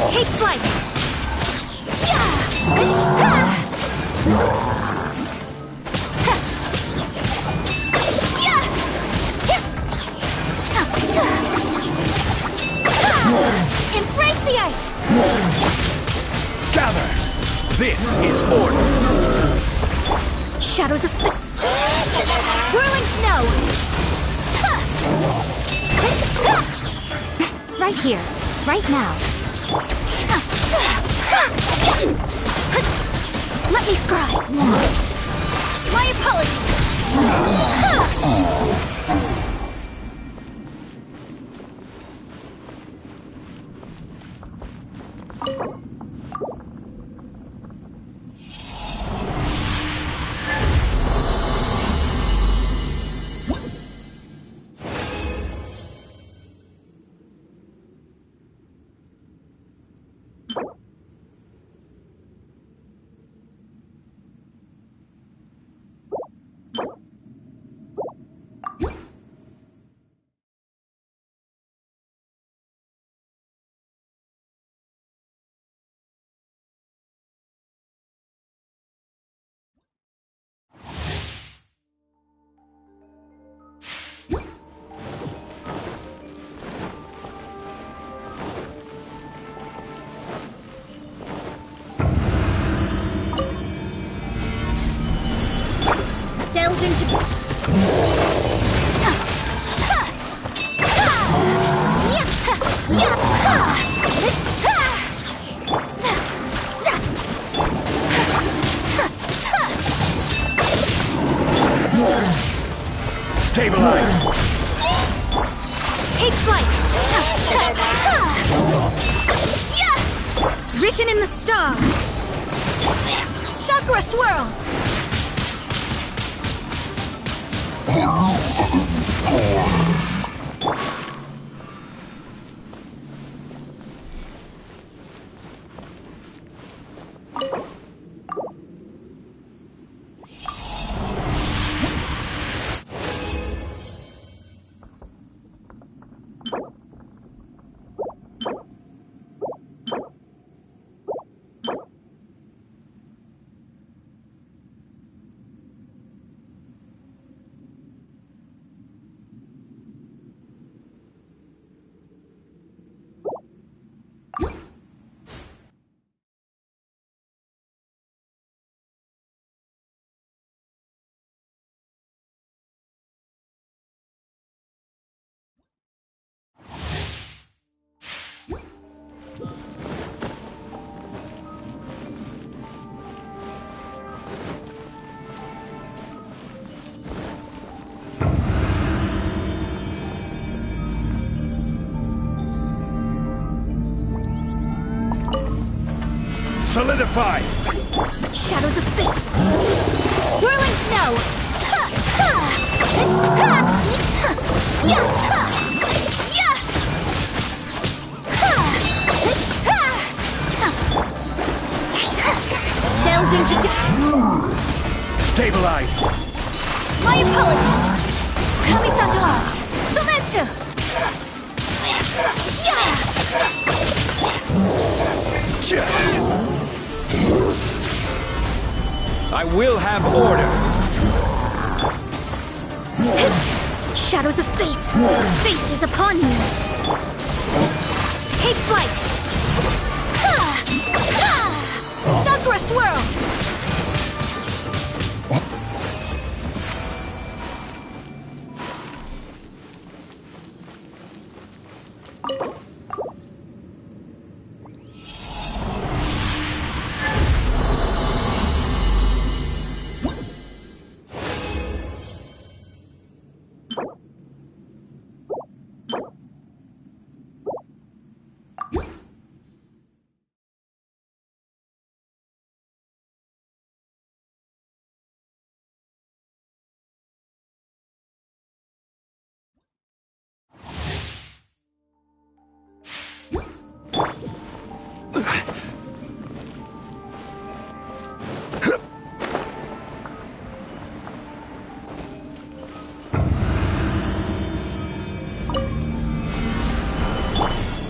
Take flight! Embrace the ice! Gather! This is order! Shadows of whirling snow! Right here, right now. Let me scry! My apologies! Delve into Stabilize! take flight! Written in the stars! Sakura swirl! Solidify! Shadows of fate! Whirling snow! Delves into Stabilize! My apologies! Kamisato art! Sometsu! I will have order! Shadows of fate! Fate is upon you! Take flight! Sakura swirl!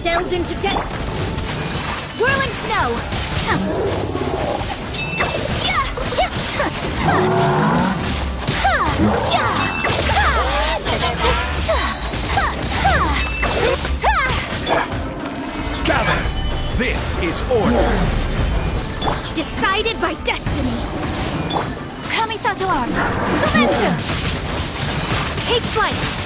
Delves into death! Whirling snow! Gather! This is order! Decided by destiny! Kamisato art! Sometsu! Take flight!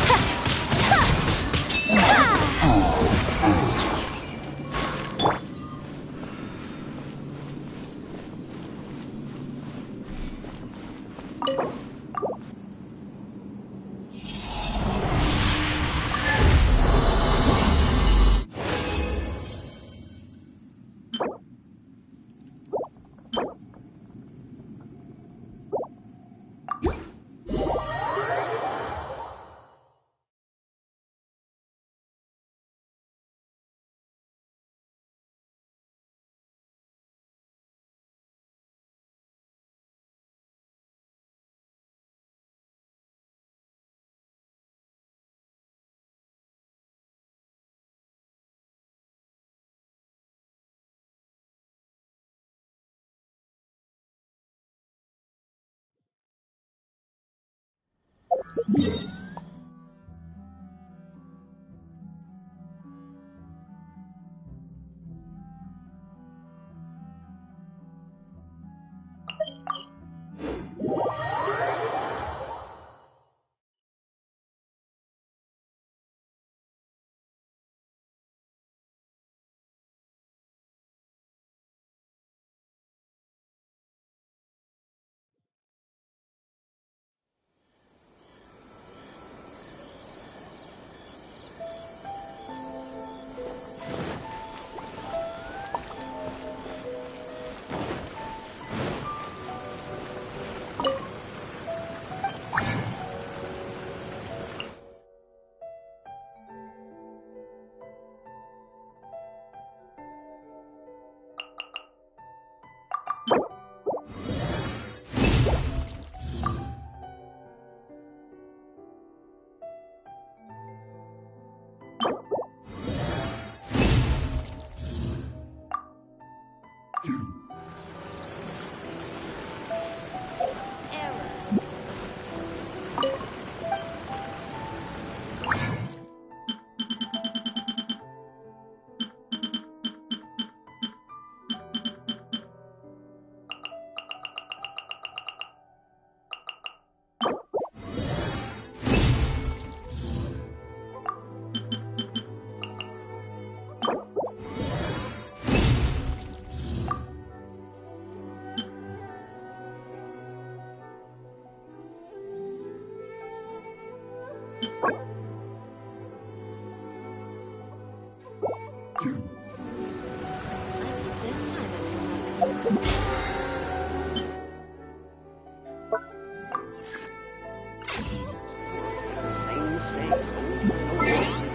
This time it The same mistakes over and over.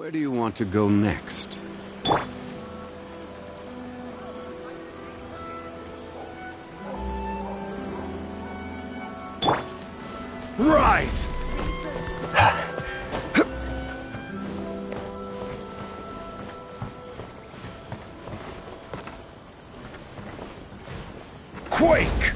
Where do you want to go next? Rise! Quake!